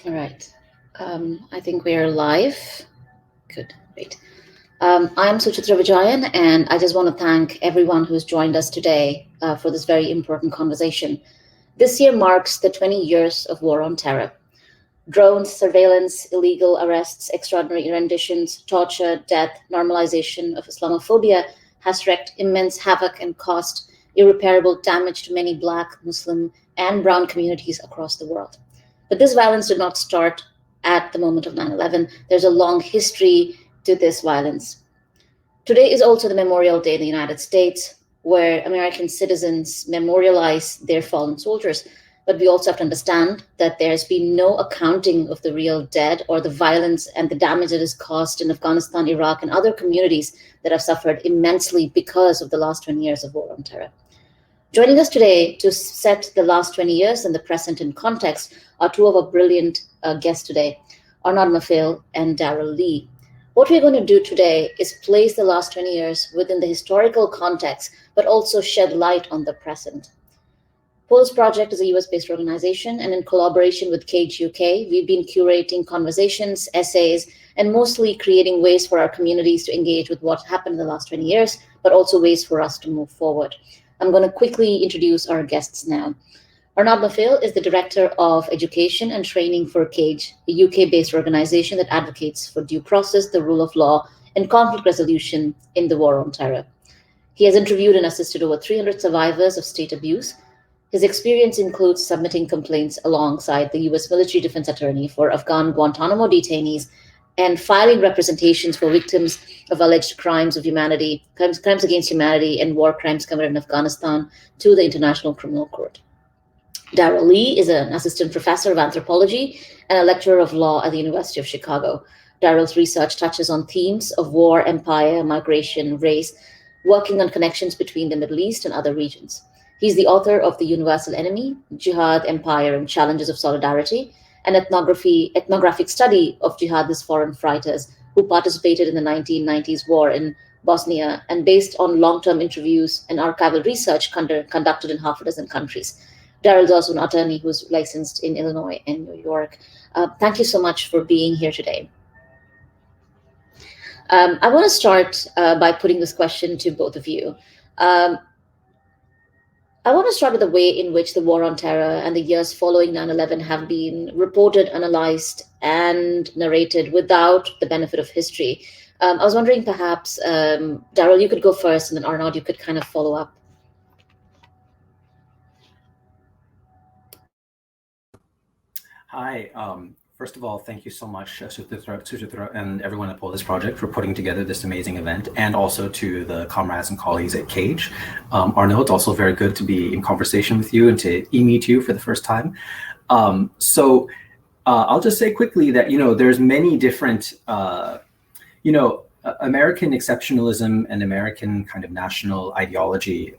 All right. I think we're live. Good, great. I'm Suchitra Vijayan, and I just want to thank everyone who's joined us today for this very important conversation. This year marks the 20 years of war on terror. Drones, surveillance, illegal arrests, extraordinary renditions, torture, death, normalization of Islamophobia has wreaked immense havoc and caused irreparable damage to many Black, Muslim, and Brown communities across the world. But this violence did not start at the moment of 9/11. There's a long history to this violence. Today is also the Memorial Day in the United States, where American citizens memorialize their fallen soldiers. But we also have to understand that there's been no accounting of the real dead or the violence and the damage that is caused in Afghanistan, Iraq, and other communities that have suffered immensely because of the last 20 years of war on terror. Joining us today to set the last 20 years and the present in context are two of our brilliant guests today, Arnaud Mafille and Darryl Li. What we're going to do today is place the last 20 years within the historical context, but also shed light on the present. Pulse Project is a US-based organization, and in collaboration with Cage UK, we've been curating conversations, essays, and mostly creating ways for our communities to engage with what happened in the last 20 years, but also ways for us to move forward. I'm going to quickly introduce our guests now. Arnaud Mafille is the Director of Education and Training for Cage, a UK-based organization that advocates for due process, the rule of law, and conflict resolution in the war on terror. He has interviewed and assisted over 300 survivors of state abuse. His experience includes submitting complaints alongside the US military defense attorney for Afghan Guantanamo detainees and filing representations for victims of alleged crimes against humanity and war crimes committed in Afghanistan to the International Criminal Court. Darryl Li is an assistant professor of anthropology and a lecturer of law at the University of Chicago. Darryl's research touches on themes of war, empire, migration, race, working on connections between the Middle East and other regions. He's the author of The Universal Enemy, Jihad, Empire, and Challenges of Solidarity, an ethnographic study of jihadist foreign fighters who participated in the 1990s war in Bosnia, and based on long-term interviews and archival research conducted in half a dozen countries. Darryl is also an attorney who's licensed in Illinois and New York. Thank you so much for being here today. I want to start by putting this question to both of you. I want to start with the way in which the war on terror and the years following 9/11 have been reported, analyzed, and narrated without the benefit of history. I was wondering perhaps, Darryl, you could go first, and then Arnaud, you could kind of follow up. Hi. First of all, thank you so much, Suchitra, and everyone at Pulse Project for putting together this amazing event, and also to the comrades and colleagues at Cage. Arnaud, it's also very good to be in conversation with you and to meet you for the first time. I'll just say quickly that, there's many different, American exceptionalism and American kind of national ideology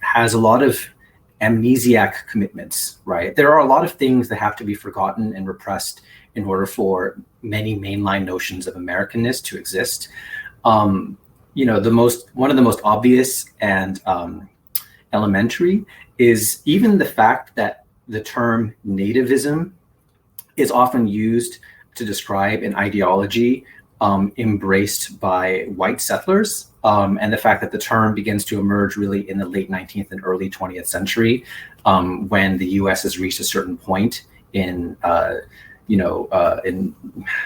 has a lot of amnesiac commitments, right? There are a lot of things that have to be forgotten and repressed in order for many mainline notions of Americanness to exist. One of the most obvious and elementary is even the fact that the term nativism is often used to describe an ideology embraced by white settlers. And the fact that the term begins to emerge really in the late 19th and early 20th century, when the US has reached a certain point in, in,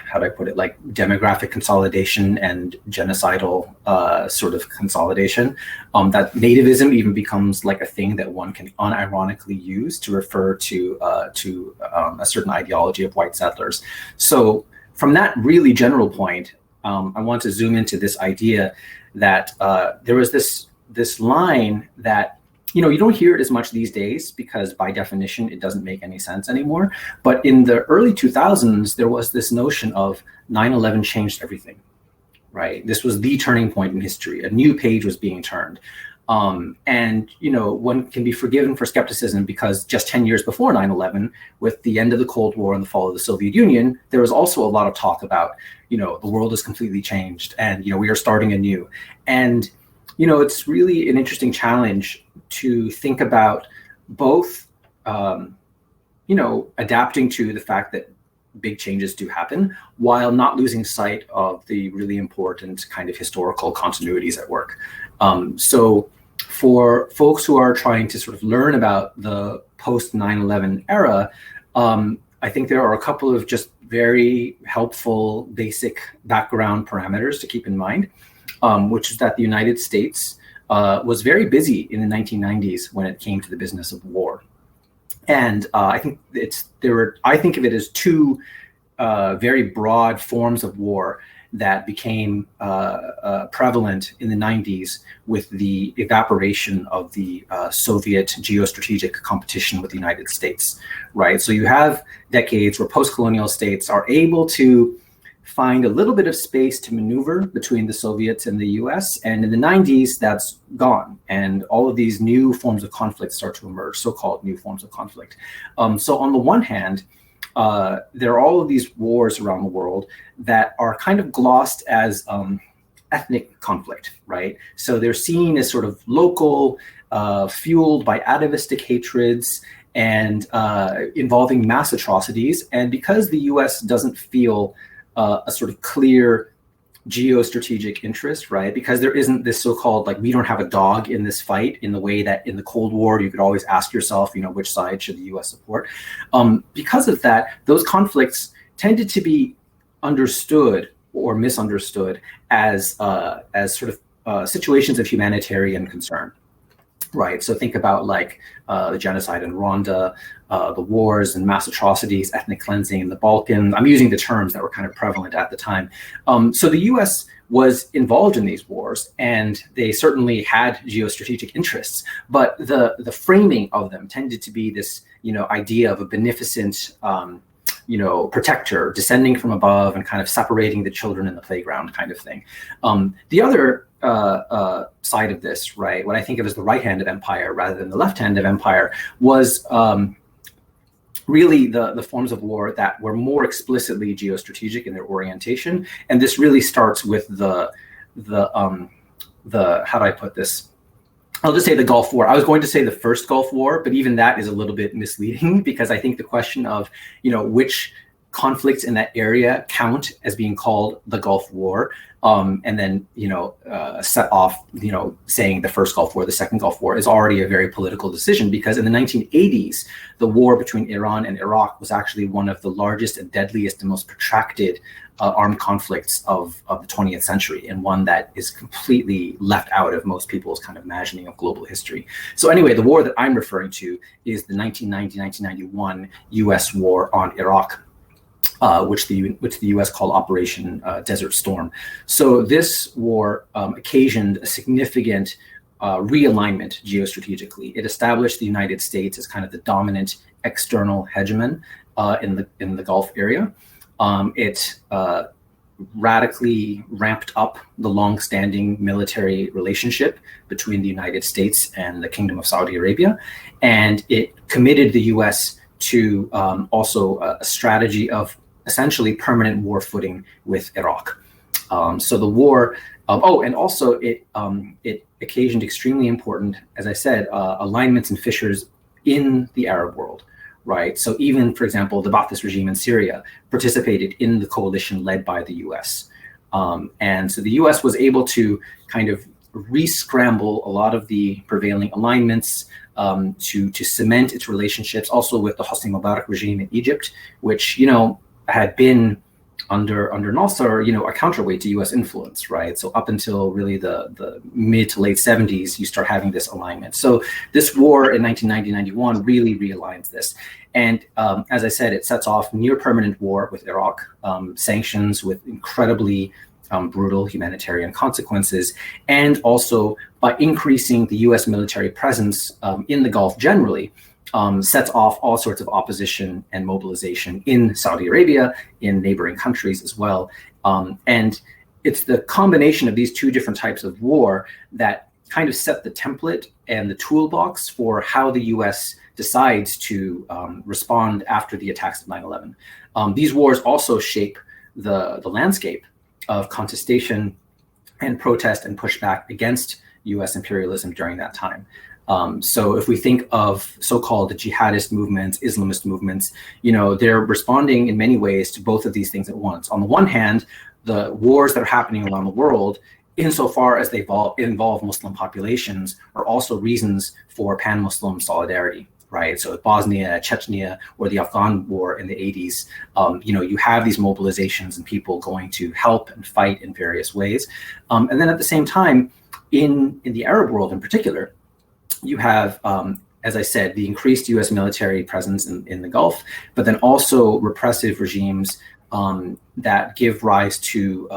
how do I put it, like demographic consolidation and genocidal sort of consolidation, that nativism even becomes like a thing that one can unironically use to refer to a certain ideology of white settlers. So from that really general point, I want to zoom into this idea that there was this line that, you don't hear it as much these days because by definition, it doesn't make any sense anymore. But in the early 2000s, there was this notion of 9/11 changed everything, right? This was the turning point in history. A new page was being turned. And, one can be forgiven for skepticism because just 10 years before 9/11, with the end of the Cold War and the fall of the Soviet Union, there was also a lot of talk about, the world has completely changed and, we are starting anew. And, it's really an interesting challenge to think about both, adapting to the fact that big changes do happen, while not losing sight of the really important kind of historical continuities at work. So for folks who are trying to sort of learn about the post 9/11 era, I think there are a couple of just very helpful basic background parameters to keep in mind, which is that the United States was very busy in the 1990s when it came to the business of war. And I think I think of it as two very broad forms of war that became prevalent in the 90s with the evaporation of the Soviet geostrategic competition with the United States, right? So you have decades where post-colonial states are able to find a little bit of space to maneuver between the Soviets and the US. And in the 90s, that's gone. And all of these new forms of conflict start to emerge, so-called new forms of conflict. So on the one hand, there are all of these wars around the world that are kind of glossed as ethnic conflict, right? So they're seen as sort of local, fueled by atavistic hatreds and involving mass atrocities. And because the US doesn't feel a sort of clear geostrategic interest, right? Because there isn't this so-called, like, we don't have a dog in this fight in the way that in the Cold War, you could always ask yourself, which side should the US support? Because of that, those conflicts tended to be understood or misunderstood as sort of situations of humanitarian concern. Right, so think about like the genocide in Rwanda, the wars and mass atrocities, ethnic cleansing in the Balkans. I'm using the terms that were kind of prevalent at the time. So the US was involved in these wars, and they certainly had geostrategic interests, but the framing of them tended to be this, idea of a beneficent, protector descending from above and kind of separating the children in the playground kind of thing. The other side of this, right, what I think of as the right hand of empire rather than the left hand of empire, was really the forms of war that were more explicitly geostrategic in their orientation. And this really starts with the how do I put this? I'll just say the Gulf War. I was going to say the first Gulf War, but even that is a little bit misleading, because I think the question of, which conflicts in that area count as being called the Gulf War, and then, set off, saying the first Gulf War, the second Gulf War, is already a very political decision, because in the 1980s, the war between Iran and Iraq was actually one of the largest and deadliest and most protracted armed conflicts of the 20th century, and one that is completely left out of most people's kind of imagining of global history. So anyway, the war that I'm referring to is the 1990-1991 US war on Iraq, which the U.S. called Operation Desert Storm. So this war occasioned a significant realignment geostrategically. It established the United States as kind of the dominant external hegemon in the Gulf area. It radically ramped up the long-standing military relationship between the United States and the Kingdom of Saudi Arabia, and it committed the U.S. to also a strategy of essentially permanent war footing with Iraq. So the war, and also it occasioned extremely important, as I said, alignments and fissures in the Arab world, right? So even, for example, the Ba'athist regime in Syria participated in the coalition led by the US. And so the US was able to kind of re-scramble a lot of the prevailing alignments, to cement its relationships also with the Hosni Mubarak regime in Egypt, which, had been under Nasser, a counterweight to US influence, right? So up until really the mid to late 70s, you start having this alignment. So this war in 1990-91 really realigns this. And as I said, it sets off near permanent war with Iraq, sanctions with incredibly brutal humanitarian consequences, and also by increasing the US military presence in the Gulf generally, sets off all sorts of opposition and mobilization in Saudi Arabia, in neighboring countries as well. And it's the combination of these two different types of war that kind of set the template and the toolbox for how the US decides to respond after the attacks of 9/11. These wars also shape the landscape of contestation and protest and pushback against U.S. imperialism during that time. So if we think of so-called jihadist movements, Islamist movements, they're responding in many ways to both of these things at once. On the one hand, the wars that are happening around the world, insofar as they involve Muslim populations, are also reasons for pan-Muslim solidarity, right? So Bosnia, Chechnya, or the Afghan war in the 80s, you have these mobilizations and people going to help and fight in various ways. And then at the same time, in the Arab world in particular, you have, as I said, the increased U.S. military presence in the Gulf, but then also repressive regimes that give rise to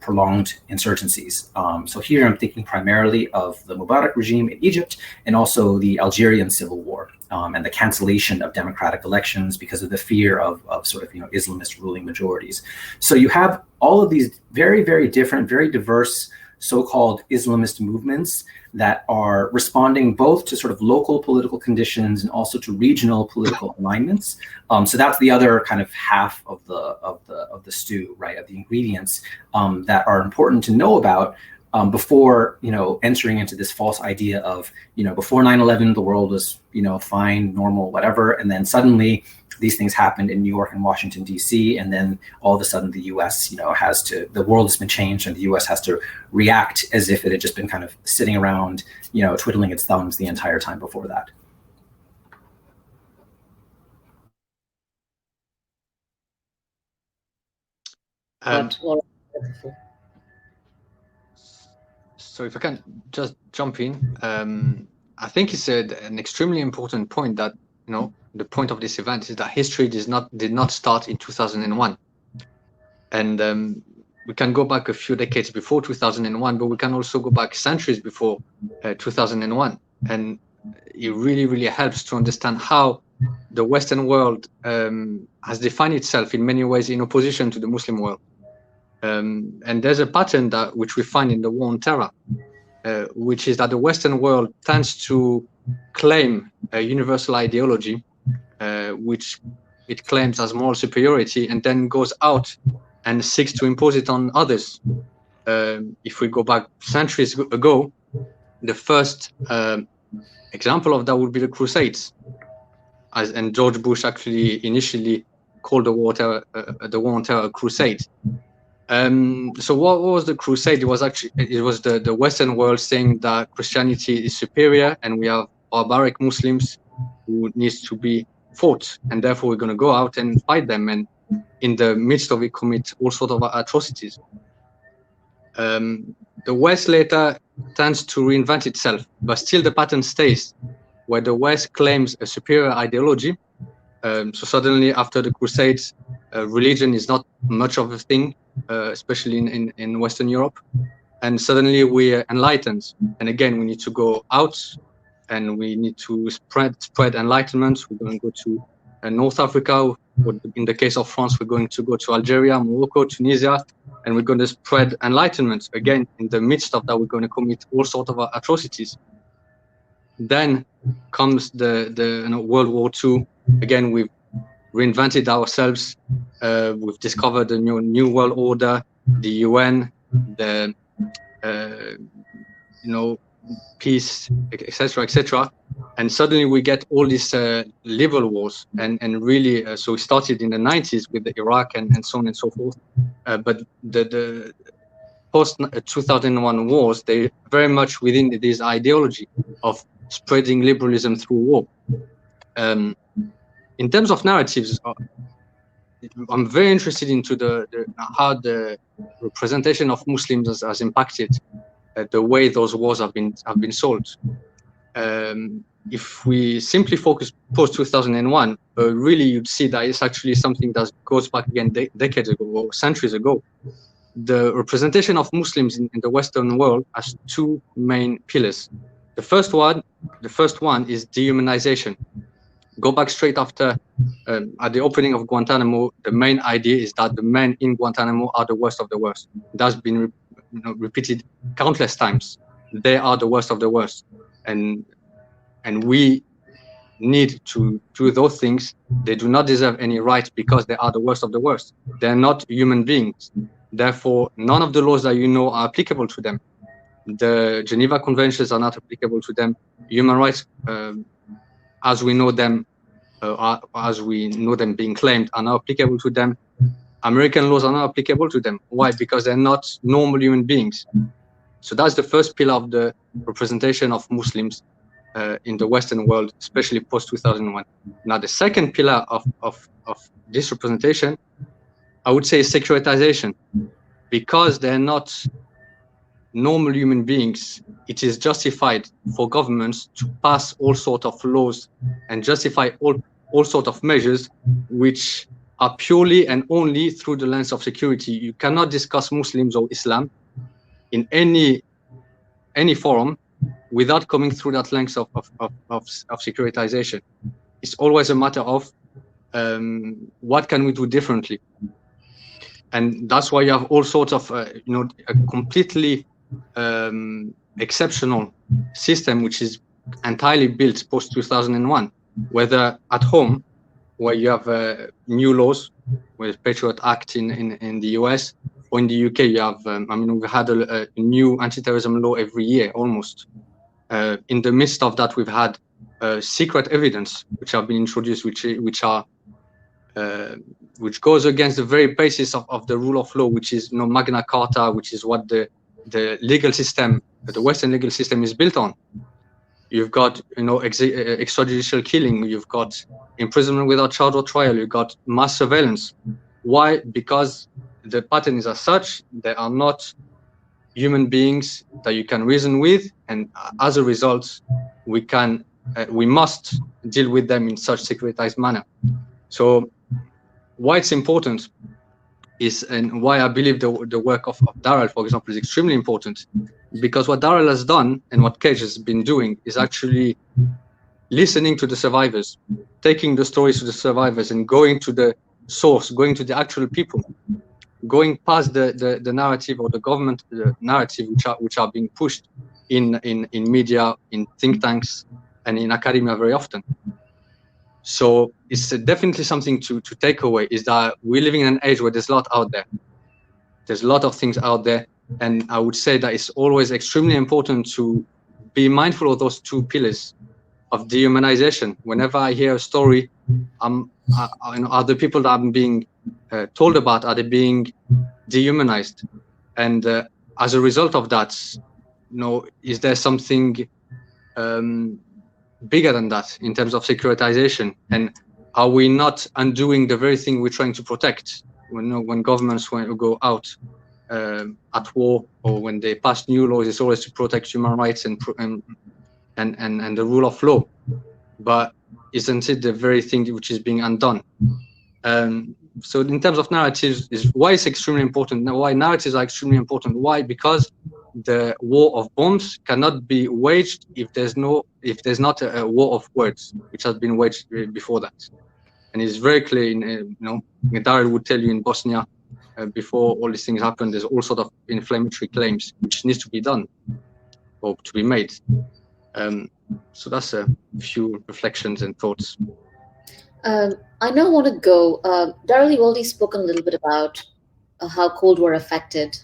prolonged insurgencies. So here I'm thinking primarily of the Mubarak regime in Egypt, and also the Algerian civil war and the cancellation of democratic elections because of the fear of sort of Islamist ruling majorities. So you have all of these very, very different, very diverse so-called Islamist movements that are responding both to sort of local political conditions and also to regional political alignments. So that's the other kind of half of the stew, right? Of the ingredients that are important to know about before entering into this false idea of before 9/11 the world was fine, normal, whatever, and then suddenly these things happened in New York and Washington, D.C., and then all of a sudden the U.S., the world has been changed and the U.S. has to react as if it had just been kind of sitting around, twiddling its thumbs the entire time before that. So if I can just jump in, I think it's an extremely important point that, the point of this event is that history did not start in 2001. And we can go back a few decades before 2001, but we can also go back centuries before 2001. And it really, really helps to understand how the Western world has defined itself in many ways in opposition to the Muslim world. And there's a pattern which we find in the war on terror, which is that the Western world tends to claim a universal ideology, which it claims as moral superiority, and then goes out and seeks to impose it on others. If we go back centuries ago, the first example of that would be the Crusades, and George Bush actually initially called the war on terror a crusade. So what was the crusade? It was the Western world saying that Christianity is superior and we have barbaric Muslims who needs to be fought, and therefore we're going to go out and fight them, and in the midst of it commit all sorts of atrocities. The West later tends to reinvent itself, but still the pattern stays, where the West claims a superior ideology. So suddenly after the Crusades, religion is not much of a thing, especially in Western Europe. And suddenly we're enlightened. And again, we need to go out and we need to spread enlightenment. We're going to go to North Africa. In the case of France, we're going to go to Algeria, Morocco, Tunisia, and we're going to spread enlightenment. Again, in the midst of that, we're going to commit all sorts of atrocities. Then comes the World War II. Again, we've reinvented ourselves. We've discovered a new world order, the UN, the peace, etc., etc. And suddenly we get all these liberal wars, and really, so we started in the 90s with the Iraq and so on and so forth. But the post 2001 wars, they very much within this ideology of spreading liberalism through war. In terms of narratives, I'm very interested into how the representation of Muslims has impacted the way those wars have been solved. If we simply focus post 2001, really you'd see that it's actually something that goes back again decades ago or centuries ago. The representation of Muslims in the Western world has two main pillars. The first one is dehumanization. Go back straight after, at the opening of Guantanamo, the main idea is that the men in Guantanamo are the worst of the worst. That's been repeated countless times. They are the worst of the worst. And we need to do those things. They do not deserve any right because they are the worst of the worst. They're not human beings. Therefore, none of the laws that are applicable to them. The Geneva Conventions are not applicable to them. Human rights, as we know them being claimed, are not applicable to them. American laws are not applicable to them. Why? Because they're not normal human beings. So that's the first pillar of the representation of Muslims in the Western world, especially post-2001. Now, the second pillar of this representation, I would say, is securitization. Because they're not normal human beings, it is justified for governments to pass all sorts of laws and justify all sorts of measures which are purely and only through the lens of security. You cannot discuss Muslims or Islam in any forum without coming through that lens of securitization. It's always a matter of what can we do differently, and that's why you have all sorts of a completely exceptional system which is entirely built post 2001, whether at home, where you have new laws with Patriot Act in the US, or in the UK you have we've had a new anti-terrorism law every year almost. In the midst of that, we've had secret evidence which have been introduced, which goes against the very basis of the rule of law, which is Magna Carta, which is what the legal system, the Western legal system, is built on. You've got extrajudicial killing, you've got imprisonment without charge or trial, you've got mass surveillance. Why? Because the pattern is as such. They are not human beings that you can reason with, and as a result, we must deal with them in such securitized manner. So why it's important is, and why I believe the work of Darryl, for example, is extremely important, because what Darryl has done and what Cage has been doing is actually listening to the survivors, taking the stories to the survivors and going to the source, going to the actual people, going past the narrative or the government narrative which are being pushed in media, in think tanks, and in academia very often. So it's definitely something to take away, is that we're living in an age where there's a lot out there. There's a lot of things out there. And I would say that it's always extremely important to be mindful of those two pillars of dehumanization. Whenever I hear a story, are the people that I'm being told about, are they being dehumanized? And as a result of that, is there something bigger than that in terms of securitization? And are we not undoing the very thing we're trying to protect? When governments go out at war, or when they pass new laws, it's always to protect human rights and the rule of law. But isn't it the very thing which is being undone? So in terms of narratives, is why it's extremely important. Now, why narratives are extremely important? Why? Because the war of bombs cannot be waged if there's not a war of words, which has been waged before that. And it's very clear. Darryl would tell you in Bosnia, before all these things happened, there's all sort of inflammatory claims which needs to be done or to be made. So that's a few reflections and thoughts. I now want to go. Darryl, you've already spoken a little bit about how Cold War affected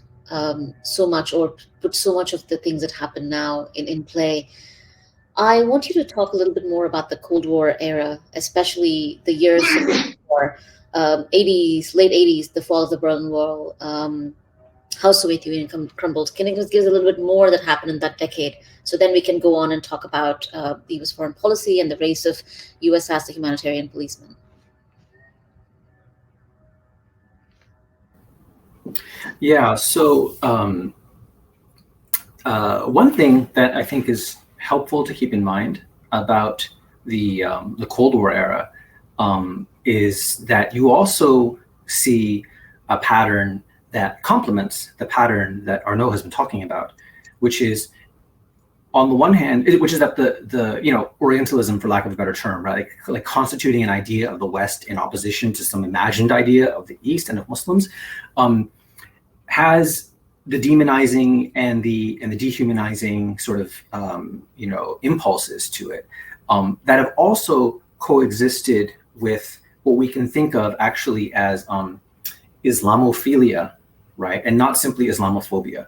so much, or put so much of the things that happen now in play. I want you to talk a little bit more about the Cold War era, especially the years before 80s, late 80s, the fall of the Berlin Wall, how Soviet Union crumbled. Can you just give us a little bit more that happened in that decade? So then we can go on and talk about the US foreign policy and the race of U.S. as the humanitarian policeman. Yeah, so one thing that I think is helpful to keep in mind about the Cold War era is that you also see a pattern that complements the pattern that Arnaud has been talking about, which is, on the one hand, which is that the Orientalism, for lack of a better term, right, like constituting an idea of the West in opposition to some imagined idea of the East and of Muslims, has the demonizing and the dehumanizing sort of impulses to it that have also coexisted with what we can think of actually as Islamophilia, right, and not simply Islamophobia.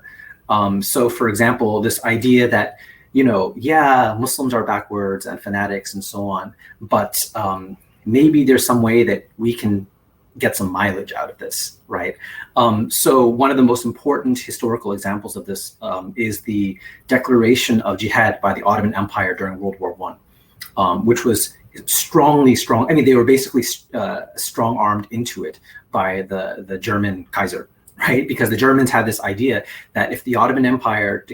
So, for example, this idea that, yeah, Muslims are backwards and fanatics and so on, but maybe there's some way that we can get some mileage out of this, right? So one of the most important historical examples of this is the declaration of jihad by the Ottoman Empire during World War I, which was strong. I mean, they were basically strong-armed into it by the German Kaiser, right? Because the Germans had this idea that if the Ottoman Empire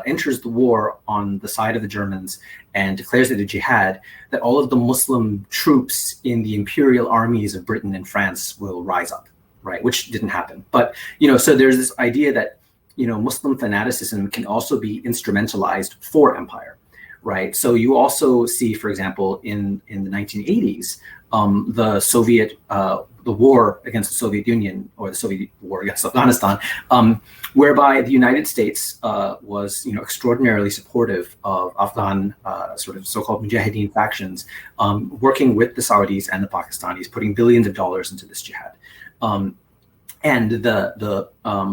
enters the war on the side of the Germans and declares it a jihad, that all of the Muslim troops in the imperial armies of Britain and France will rise up, right? Which didn't happen. But, so there's this idea that, Muslim fanaticism can also be instrumentalized for empire, right? So you also see, for example, in the 1980s, the Soviet, the war against the Soviet Union, or the Soviet war against Afghanistan, whereby the United States was, extraordinarily supportive of Afghan sort of so-called Mujahideen factions, working with the Saudis and the Pakistanis, putting billions of dollars into this jihad. And the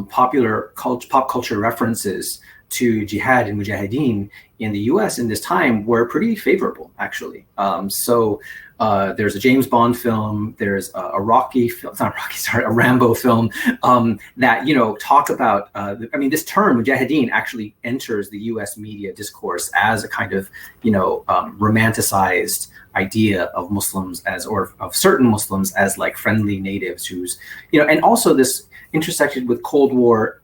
popular pop culture references to jihad and mujahideen in the U.S. in this time were pretty favorable, actually. So there's a James Bond film, there's a Rocky film, it's not Rocky, sorry, a Rambo film that, talk about, this term mujahideen actually enters the U.S. media discourse as a kind of, romanticized idea of Muslims or of certain Muslims as like friendly natives who's, and also this intersected with Cold War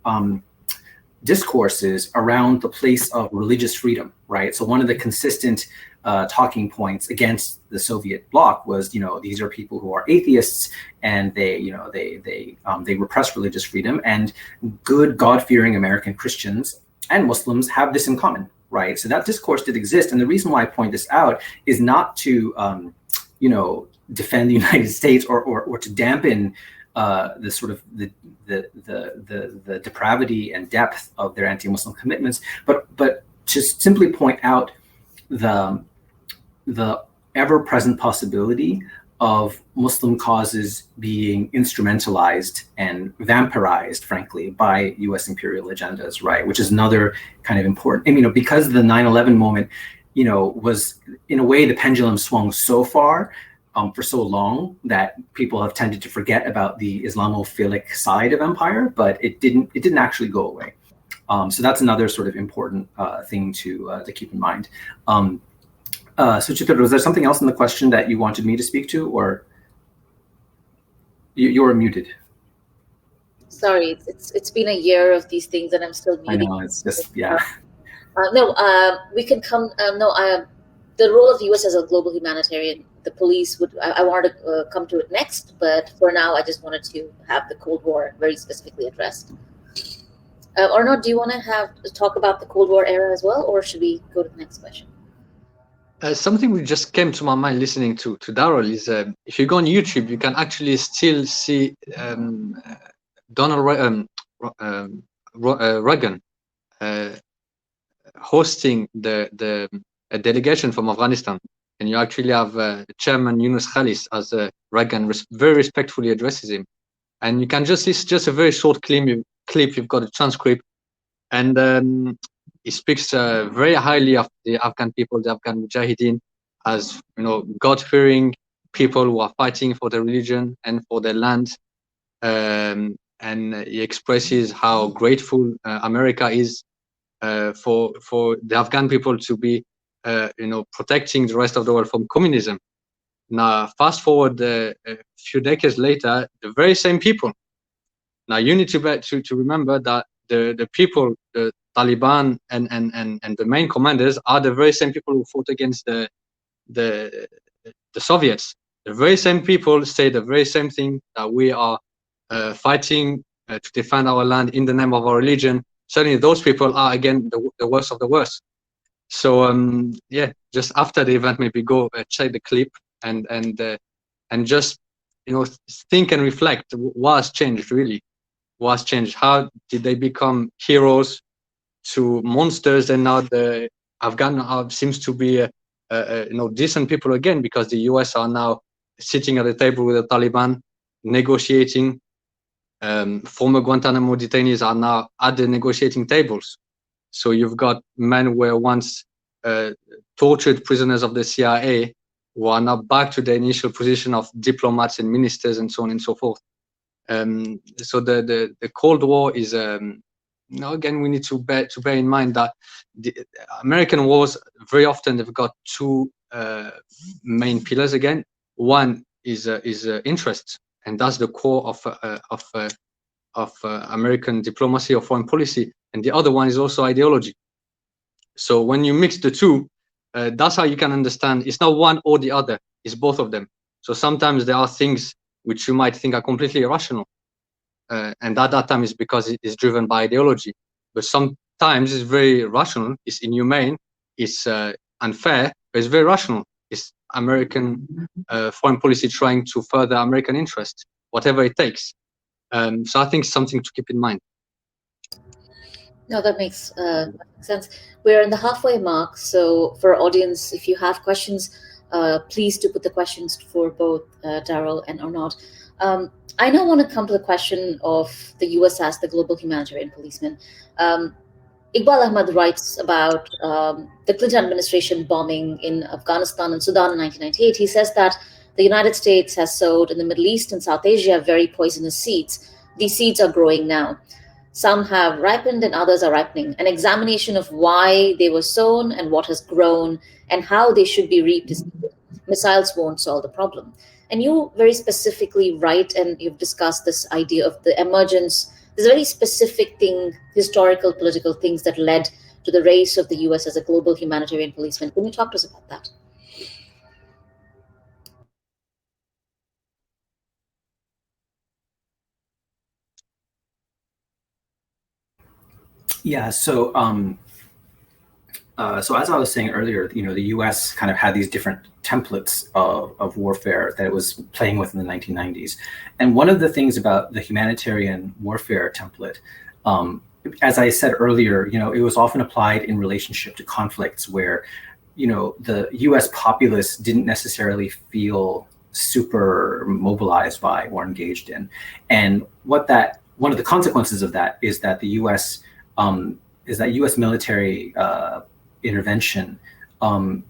discourses around the place of religious freedom, right? So one of the consistent talking points against the Soviet bloc was, these are people who are atheists and they repress religious freedom, and good God-fearing American Christians and Muslims have this in common, right? So that discourse did exist, and the reason why I point this out is not to, defend the United States or to dampen the sort of the depravity and depth of their anti-Muslim commitments, but just simply point out the ever-present possibility of Muslim causes being instrumentalized and vampirized, frankly, by U.S. imperial agendas, right? Which is another kind of important, because the 9/11 moment, was in a way the pendulum swung so far for so long that people have tended to forget about the Islamophilic side of empire, but it didn't actually go away. So that's another sort of important thing to keep in mind. So Suchitra, was there something else in the question that you wanted me to speak to, or you're muted? Sorry, it's been a year of these things, and I'm still muting. I know, it's just, yeah. We can come. The role of the U.S. as a global humanitarian, the police would. I wanted to come to it next, but for now, I just wanted to have the Cold War very specifically addressed. Arnaud, do you want to talk about the Cold War era as well, or should we go to the next question? Something which just came to my mind listening to Darryl is if you go on YouTube, you can actually still see Reagan hosting a delegation from Afghanistan, and you actually have Chairman Yunus Khalis as Reagan very respectfully addresses him, and you can just listen just a very short clip. You've got a transcript, and he speaks very highly of the Afghan people, the Afghan Mujahideen, as God-fearing people who are fighting for their religion and for their land. And he expresses how grateful America is for the Afghan people to be, protecting the rest of the world from communism. Now, fast forward a few decades later, the very same people. Now, you need to remember that the people, the Taliban and the main commanders are the very same people who fought against the Soviets. The very same people say the very same thing, that we are fighting to defend our land in the name of our religion. Certainly those people are, again, the worst of the worst. So just after the event, maybe go check the clip and just think and reflect what has changed, really. What has changed? How did they become heroes to monsters, and now the Afghan seems to be decent people again, because the US are now sitting at the table with the Taliban, negotiating, Former Guantanamo detainees are now at the negotiating tables. So you've got men who were once tortured prisoners of the CIA who are now back to their initial position of diplomats and ministers and so on and so forth. So the Cold War is, again, we need to bear in mind that the American wars, very often they've got two main pillars again. One is interest, and that's the core of American diplomacy or foreign policy, and the other one is also ideology. So when you mix the two, that's how you can understand it's not one or the other, it's both of them. So sometimes there are things which you might think are completely irrational, and at that time is because it is driven by ideology. But sometimes it's very rational, it's inhumane, it's unfair, but it's very rational. It's American foreign policy trying to further American interests, whatever it takes. So I think it's something to keep in mind. No, that makes sense. We're in the halfway mark, so for our audience, if you have questions, please do put the questions for both Darryl and Arnaud. I now want to come to the question of the U.S. as the global humanitarian policeman. Iqbal Ahmad writes about the Clinton administration bombing in Afghanistan and Sudan in 1998. He says that the United States has sowed in the Middle East and South Asia very poisonous seeds. These seeds are growing now. Some have ripened and others are ripening. An examination of why they were sown and what has grown and how they should be reaped is needed. Missiles won't solve the problem. And you very specifically write, and you've discussed this idea of the emergence. There's a very specific thing, historical, political things that led to the rise of the US as a global humanitarian policeman. Can you talk to us about that? Yeah, so so as I was saying earlier, the U.S. kind of had these different templates of warfare that it was playing with in the 1990s. And one of the things about the humanitarian warfare template, as I said earlier, it was often applied in relationship to conflicts where, the U.S. populace didn't necessarily feel super mobilized by or engaged in. And one of the consequences of that is that the U.S. U.S. military intervention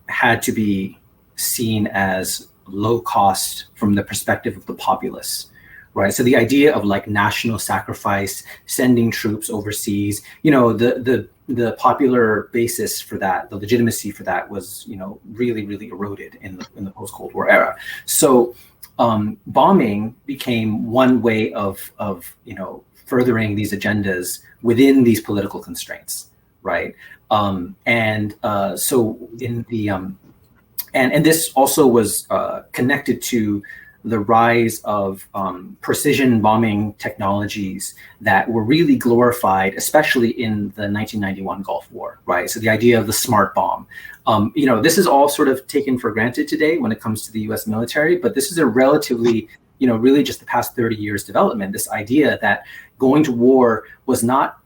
had to be seen as low cost from the perspective of the populace, right? So the idea of like national sacrifice, sending troops overseas, the popular basis for that, the legitimacy for that was, really, really eroded in the post-Cold War era. So bombing became one way of furthering these agendas within these political constraints, right? So in the and this also was connected to the rise of precision bombing technologies that were really glorified, especially in the 1991 Gulf War, right? So the idea of the smart bomb, this is all sort of taken for granted today when it comes to the U.S. military, but this is a relatively, really just the past 30 years development, this idea that going to war was not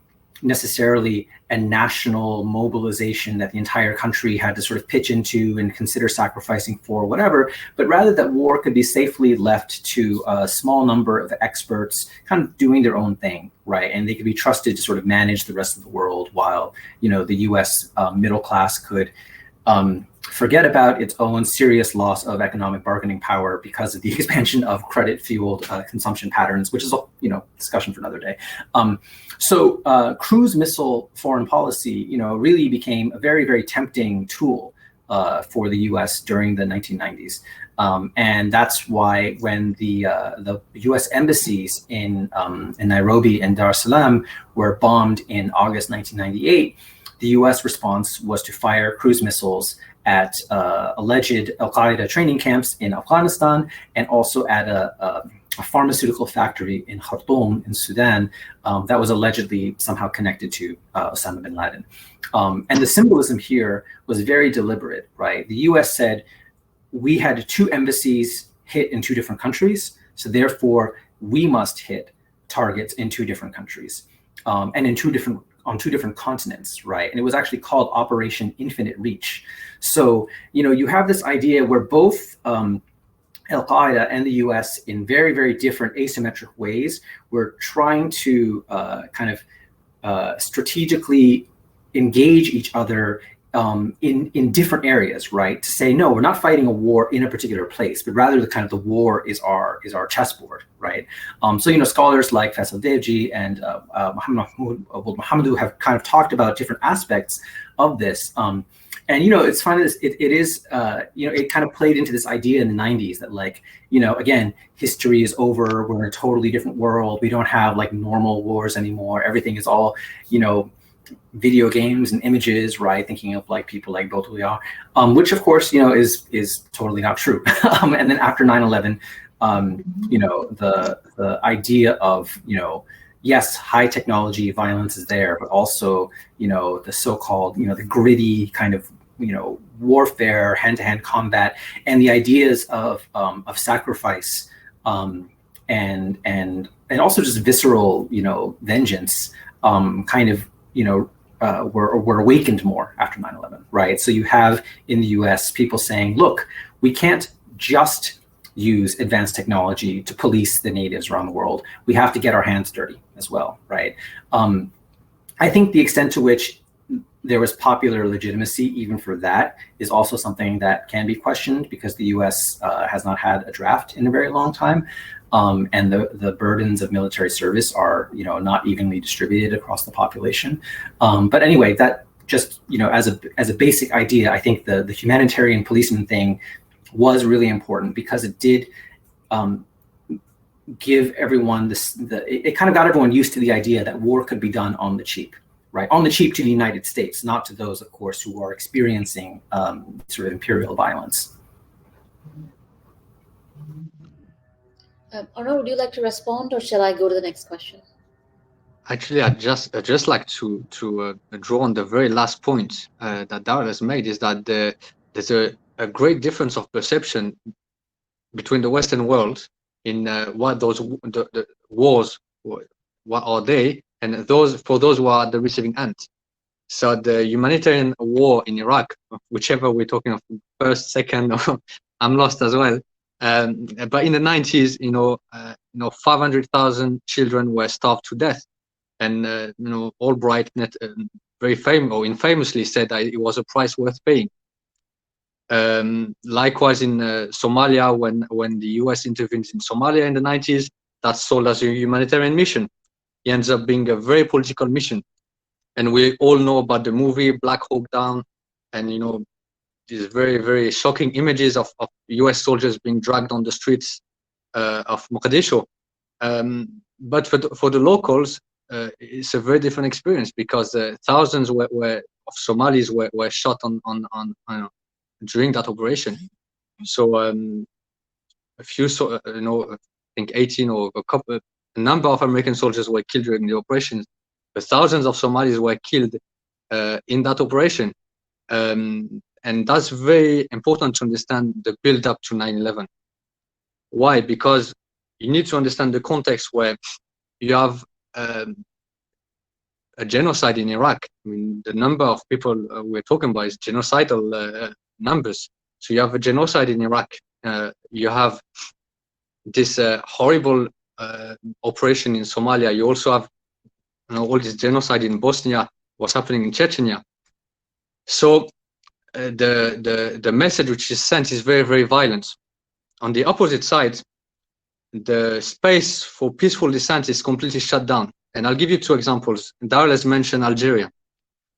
necessarily a national mobilization that the entire country had to sort of pitch into and consider sacrificing for whatever, but rather that war could be safely left to a small number of experts kind of doing their own thing, right? And they could be trusted to sort of manage the rest of the world while, the US middle class could forget about its own serious loss of economic bargaining power because of the expansion of credit-fueled consumption patterns, which is a discussion for another day. So cruise missile foreign policy, really became a very, very tempting tool for the U.S. during the 1990s. And that's why when the U.S. embassies in Nairobi and Dar es Salaam were bombed in August 1998, the U.S. response was to fire cruise missiles at alleged al-Qaeda training camps in Afghanistan and also at a pharmaceutical factory in Khartoum in Sudan that was allegedly somehow connected to Osama bin Laden. And the symbolism here was very deliberate, right? The US said, we had two embassies hit in two different countries, so therefore we must hit targets in two different countries and on two different continents, right? And it was actually called Operation Infinite Reach. So, you have this idea where both Al-Qaeda and the U.S. in very, very different asymmetric ways were trying to strategically engage each other in different areas, right? To say, no, we're not fighting a war in a particular place, but rather the war is our chessboard, right? So scholars like Faisal Devji and Mohammadou have kind of talked about different aspects of this. And it's funny, it is it kind of played into this idea in the 90s that again, history is over, we're in a totally different world, we don't have normal wars anymore, everything is all video games and images, right? Thinking of people like Baudrillard, which of course is totally not true. And then after 9/11, the idea of yes, high technology violence is there, but also the so-called the gritty kind of warfare, hand-to-hand combat, and the ideas of sacrifice, and also just visceral vengeance, were awakened more after 9/11, right? So you have in the US people saying, look, we can't just use advanced technology to police the natives around the world. We have to get our hands dirty as well, right? I think the extent to which there was popular legitimacy even for that is also something that can be questioned, because the US has not had a draft in a very long time. And the burdens of military service are, not evenly distributed across the population. But anyway, that just, as a basic idea, I think the humanitarian policeman thing was really important, because it did give everyone it kind of got everyone used to the idea that war could be done on the cheap, right? On the cheap to the United States, not to those, of course, who are experiencing sort of imperial violence. Arnaud, would you like to respond, or shall I go to the next question? Actually, I'd just like to draw on the very last point that Darryl has made, is that there's a great difference of perception between the Western world in what the wars, what are they, and for those who are the receiving end. So the humanitarian war in Iraq, whichever we're talking of, first, second, or I'm lost as well. But in the 90s, 500,000 children were starved to death, and Albright very infamously said that it was a price worth paying. Likewise in Somalia, when the US intervenes in Somalia in the 90s, that's sold as a humanitarian mission. It ends up being a very political mission, and we all know about the movie Black Hawk Down, and these very, very shocking images of US soldiers being dragged on the streets of Mogadishu. But for the locals, it's a very different experience, because thousands of Somalis were shot on during that operation. So a think 18 or a number of American soldiers were killed during the operation, but thousands of Somalis were killed in that operation. And that's very important to understand the build up to 9/11. Why? Because you need to understand the context where you have a genocide in Iraq. I mean, the number of people we're talking about is genocidal numbers. So you have a genocide in Iraq. You have this horrible operation in Somalia. You also have all this genocide in Bosnia, what's happening in Chechnya. So the message which is sent is very, very violent. On the opposite side, the space for peaceful dissent is completely shut down. And I'll give you two examples. Darryl has mentioned Algeria.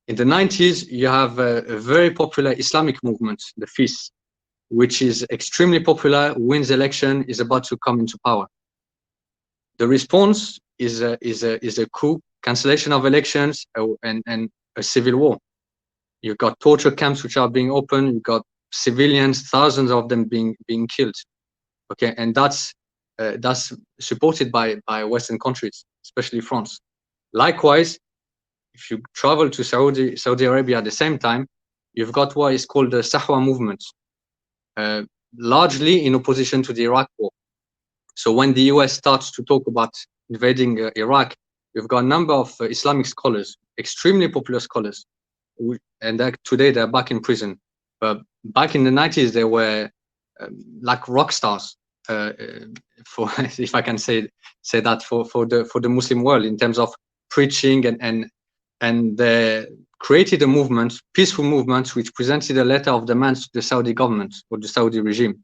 In the 90s, you have a very popular Islamic movement, the FIS, which is extremely popular, wins election, is about to come into power. The response is a coup, cancellation of elections, and a civil war. You've got torture camps which are being opened. You've got civilians, thousands of them being killed. Okay, and that's supported by Western countries, especially France. Likewise, if you travel to Saudi Arabia at the same time, you've got what is called the Sahwa movement, largely in opposition to the Iraq war. So when the US starts to talk about invading Iraq, you've got a number of Islamic scholars, extremely popular scholars, and today they're back in prison. But back in the 90s, they were like rock stars. for if I can say that for the Muslim world in terms of preaching and they created a movement, peaceful movement, which presented a letter of demands to the Saudi government or the Saudi regime,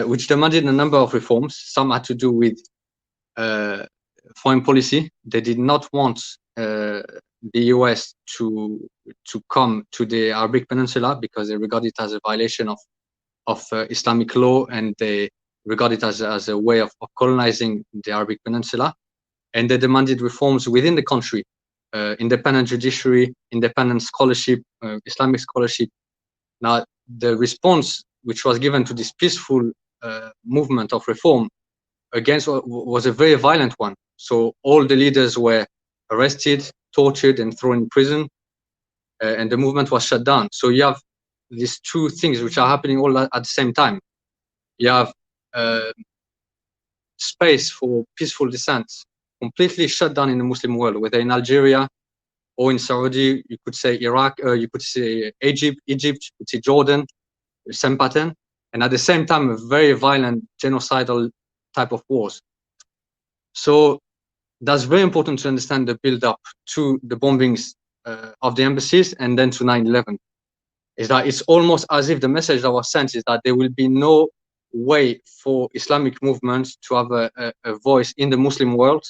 which demanded a number of reforms. Some had to do with foreign policy. They did not want the U.S. to come to the Arabic Peninsula because they regard it as a violation of Islamic law, and they regard it as a way of colonizing the Arabic Peninsula. And they demanded reforms within the country, independent judiciary, independent scholarship, Islamic scholarship. Now, the response which was given to this peaceful movement of reform against was a very violent one. So all the leaders were arrested, tortured, and thrown in prison, and the movement was shut down. So you have these two things which are happening all at the same time. You have space for peaceful dissent completely shut down in the Muslim world, whether in Algeria or in Saudi, you could say Iraq, you could say Egypt, you could say Jordan, same pattern, and at the same time, a very violent genocidal type of wars. So that's very important to understand the build-up to the bombings of the embassies and then to 9/11. Is that it's almost as if the message that was sent is that there will be no way for Islamic movements to have a voice in the Muslim world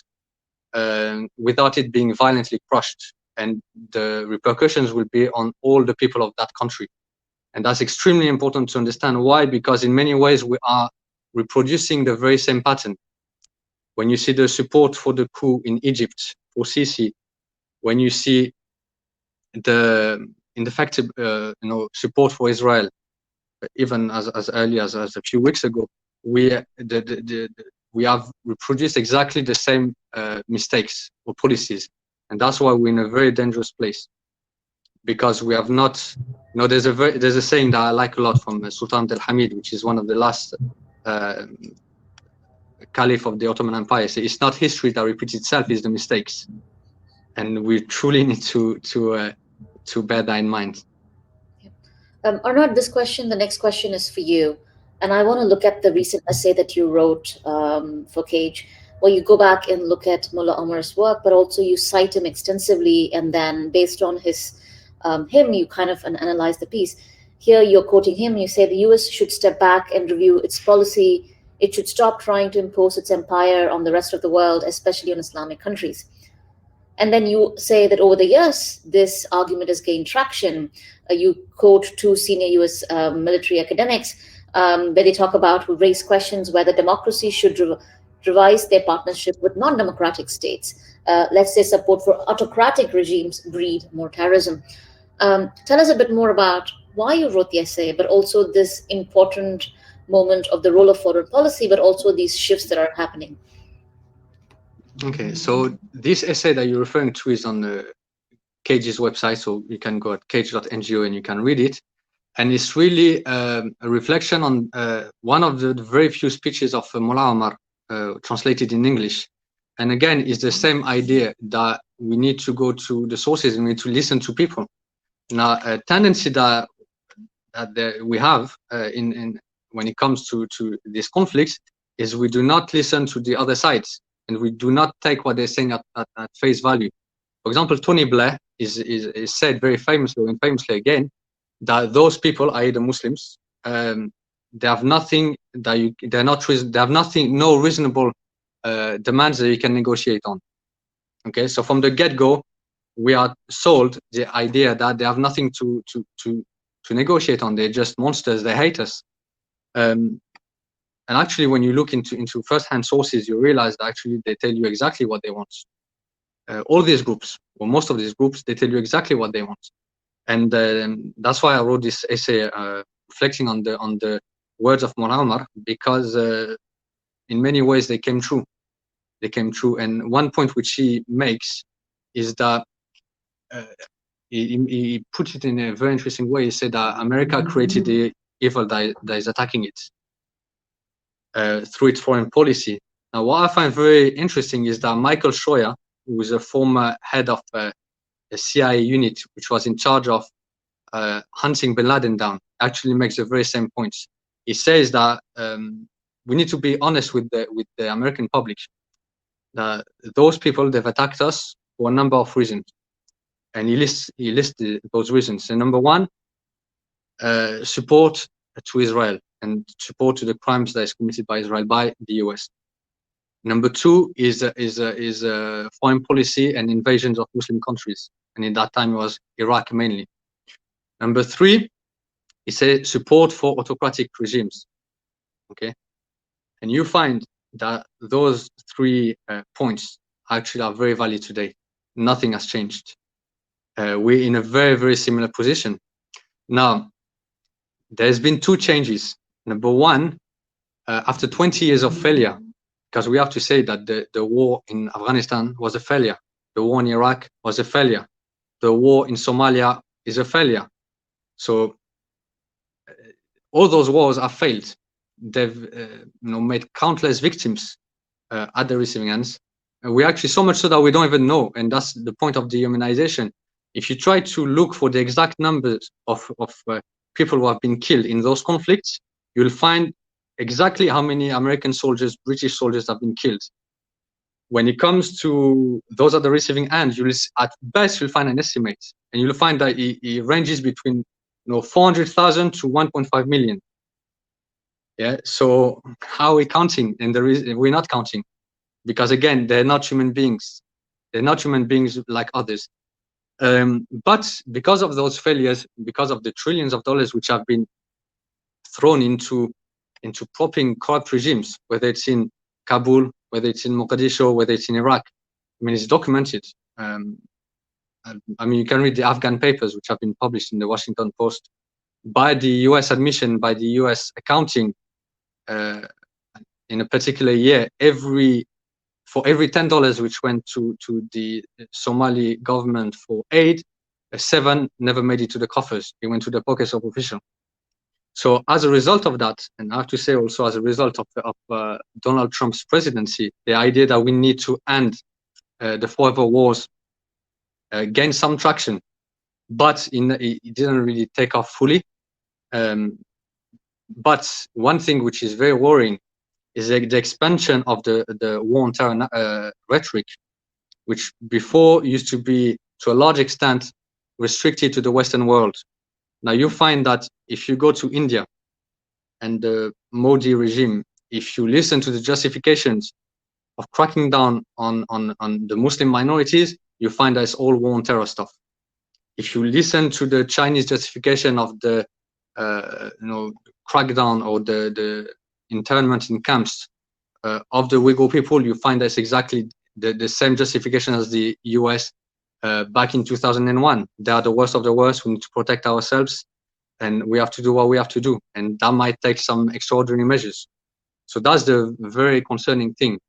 without it being violently crushed, and the repercussions will be on all the people of that country. And that's extremely important to understand. Why? Because in many ways we are reproducing the very same pattern. When you see the support for the coup in Egypt for Sisi, when you see the ineffective support for Israel, even as early as a few weeks ago, we have reproduced exactly the same mistakes or policies, and that's why we're in a very dangerous place, because we have not. There's a saying that I like a lot from Sultan Abdul Hamid, which is one of the last caliph of the Ottoman Empire. So it's not history that repeats itself; it's the mistakes, and we truly need to bear that in mind. Arnaud, the next question is for you. And I want to look at the recent essay that you wrote for Cage, where you go back and look at Mullah Omar's work, but also you cite him extensively. And then based on him, you kind of analyze the piece. Here you're quoting him, you say the US should step back and review its policy. It should stop trying to impose its empire on the rest of the world, especially on Islamic countries. And then you say that over the years, this argument has gained traction. You quote two senior US military academics where they talk about who raise questions whether democracy should revise their partnership with non-democratic states. Let's say support for autocratic regimes breed more terrorism. Tell us a bit more about why you wrote the essay, but also this important moment of the role of foreign policy, but also these shifts that are happening. Okay, so this essay that you're referring to is on the Cage's website, so you can go at cage.ngo and you can read it. And it's really a reflection on one of the very few speeches of Mullah Omar, translated in English. And again, it's the same idea that we need to go to the sources and we need to listen to people. Now, a tendency that we have in when it comes to these conflicts is we do not listen to the other sides, and we do not take what they're saying at face value. For example, Tony Blair is said very famously, and famously again, that those people, i.e. the Muslims, they have nothing no reasonable demands that you can negotiate on. Okay, so from the get-go, we are sold the idea that they have nothing to negotiate on. They're just monsters. They hate us. And actually, when you look into first-hand sources, you realize that actually they tell you exactly what they want. All these groups, or most of these groups, they tell you exactly what they want. And that's why I wrote this essay reflecting on the words of Mullah Omar, because in many ways they came true. They came true. And one point which he makes is that he put it in a very interesting way. He said that America created the evil that is attacking it through its foreign policy. Now, what I find very interesting is that Michael Scheuer, who was a former head of a CIA unit which was in charge of hunting bin Laden down, actually makes the very same points. He says that we need to be honest with the American public. Those people, they've attacked us for a number of reasons, and he lists those reasons. And number one, support to Israel and support to the crimes that is committed by Israel by the US. Number two is foreign policy and invasions of Muslim countries, and in that time it was Iraq mainly. Number three is a support for autocratic regimes. Okay, and you find that those three points actually are very valid today. Nothing has changed. We're in a very, very similar position. Now, there's been two changes. Number one, after 20 years of failure, because we have to say that the war in Afghanistan was a failure. The war in Iraq was a failure. The war in Somalia is a failure. So all those wars have failed. They've made countless victims at the receiving ends. And we actually, so much so that we don't even know. And that's the point of dehumanization. If you try to look for the exact numbers of people who have been killed in those conflicts, you'll find exactly how many American soldiers, British soldiers have been killed. When it comes to those at the receiving end, at best you'll find an estimate, and you'll find that it ranges between 400,000 to 1.5 million. Yeah. So how are we counting? And we're not counting, because again, they're not human beings. They're not human beings like others. But because of those failures, because of the trillions of dollars which have been thrown into propping corrupt regimes, whether it's in Kabul, whether it's in Mogadishu, whether it's in Iraq, I mean, it's documented. I mean, you can read the Afghan papers, which have been published in the Washington Post by the US admission, by the US accounting. In a particular year, for every $10 which went to the Somali government for aid, 7 never made it to the coffers. It went to the pockets of officials. So as a result of that, and I have to say also as a result of Donald Trump's presidency, the idea that we need to end the forever wars gained some traction, but it didn't really take off fully. But one thing which is very worrying is the expansion of the war on terror rhetoric, which before used to be, to a large extent, restricted to the Western world. Now you find that if you go to India and the Modi regime, if you listen to the justifications of cracking down on the Muslim minorities, you find that it's all war on terror stuff. If you listen to the Chinese justification of the crackdown or the internment in camps of the Uyghur people, you find that's exactly the same justification as the US back in 2001. They are the worst of the worst. We need to protect ourselves, and we have to do what we have to do. And that might take some extraordinary measures. So that's the very concerning thing,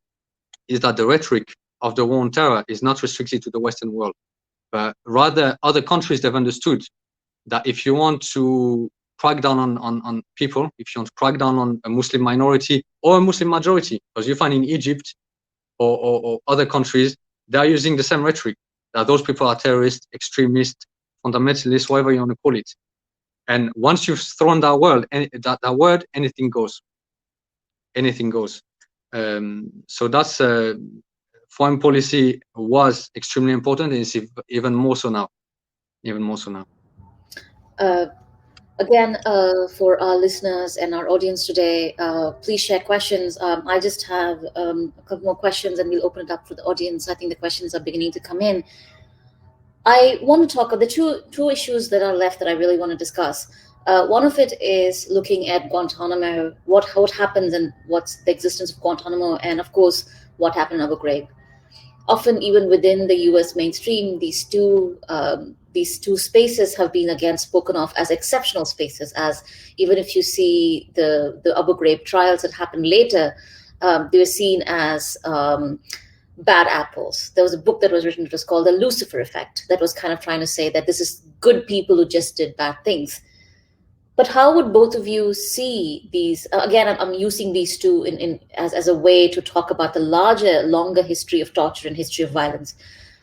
is that the rhetoric of the war on terror is not restricted to the Western world, but rather other countries, they've understood that if you want to crack down on people, if you want to crack down on a Muslim minority or a Muslim majority, because you find in Egypt or other countries, they are using the same rhetoric, that those people are terrorists, extremists, fundamentalists, whatever you want to call it. And once you've thrown that word, anything goes. Anything goes. So that's foreign policy was extremely important, and it's even more so now. Even more so now. Again, for our listeners and our audience today, please share questions. I just have a couple more questions, and we'll open it up for the audience. I think the questions are beginning to come in. I want to talk about the two issues that are left that I really want to discuss. One of it is looking at Guantanamo, what happens and what's the existence of Guantanamo, and of course, what happened in Abu Ghraib. Often, even within the U.S. mainstream, these two spaces have been again spoken of as exceptional spaces. As even if you see the Abu Ghraib trials that happened later, they were seen as bad apples. There was a book that was written, it was called The Lucifer Effect, that was kind of trying to say that this is good people who just did bad things. But how would both of you see these? Again, I'm using these two as a way to talk about the longer history of torture and history of violence.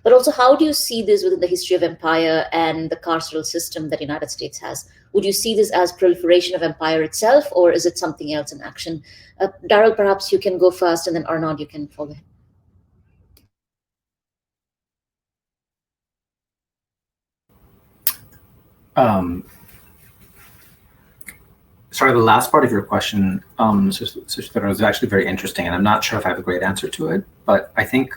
But also, how do you see this within the history of empire and the carceral system that the United States has? would you see this as proliferation of empire itself, or is it something else in action? Darryl, perhaps you can go first, and then Arnaud, you can follow. Sorry, the last part of your question, Suchitra, was actually very interesting, and I'm not sure if I have a great answer to it, but I think,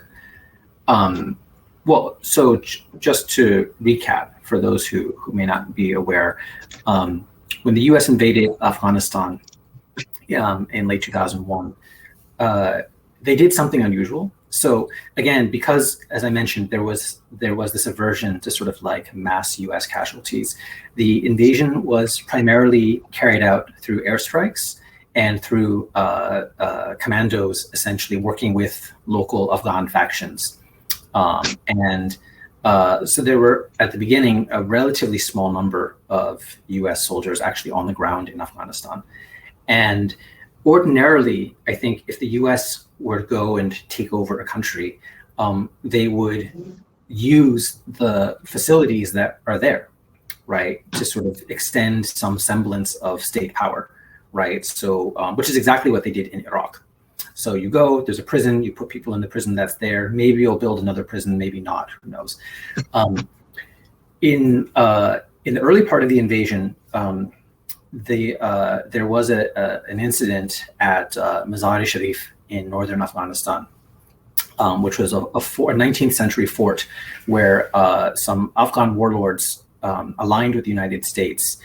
well, so just to recap, for those who may not be aware, when the US invaded Afghanistan in late 2001, they did something unusual. So again, because, as I mentioned, there was this aversion to sort of like mass US casualties, the invasion was primarily carried out through airstrikes and through commandos essentially working with local Afghan factions. So there were, at the beginning, a relatively small number of US soldiers actually on the ground in Afghanistan. And ordinarily, I think if the US were to go and take over a country, they would use the facilities that are there, right, to sort of extend some semblance of state power, right? So, which is exactly what they did in Iraq. So you go, there's a prison, you put people in the prison that's there. Maybe you'll build another prison, maybe not, who knows? In the early part of the invasion, there was an incident at Mazar-e-Sharif in northern Afghanistan, which was a 19th century fort where some Afghan warlords aligned with the United States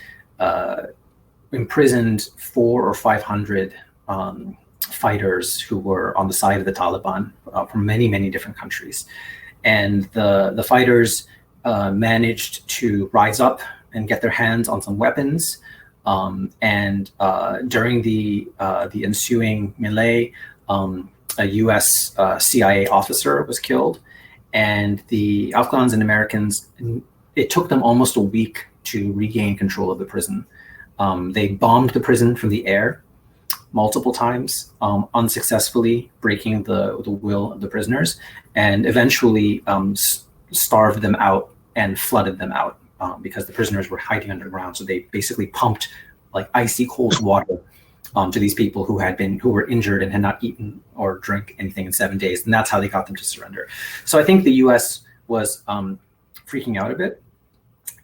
imprisoned 400 or 500 fighters who were on the side of the Taliban from many, many different countries. And the fighters managed to rise up and get their hands on some weapons. During the ensuing melee, a US CIA officer was killed, and the Afghans and Americans, it took them almost a week to regain control of the prison. They bombed the prison from the air multiple times, unsuccessfully, breaking the will of the prisoners, and eventually starved them out and flooded them out. Because the prisoners were hiding underground. So they basically pumped like icy cold water to these people who were injured and had not eaten or drank anything in 7 days. And that's how they got them to surrender. So I think the US was freaking out a bit.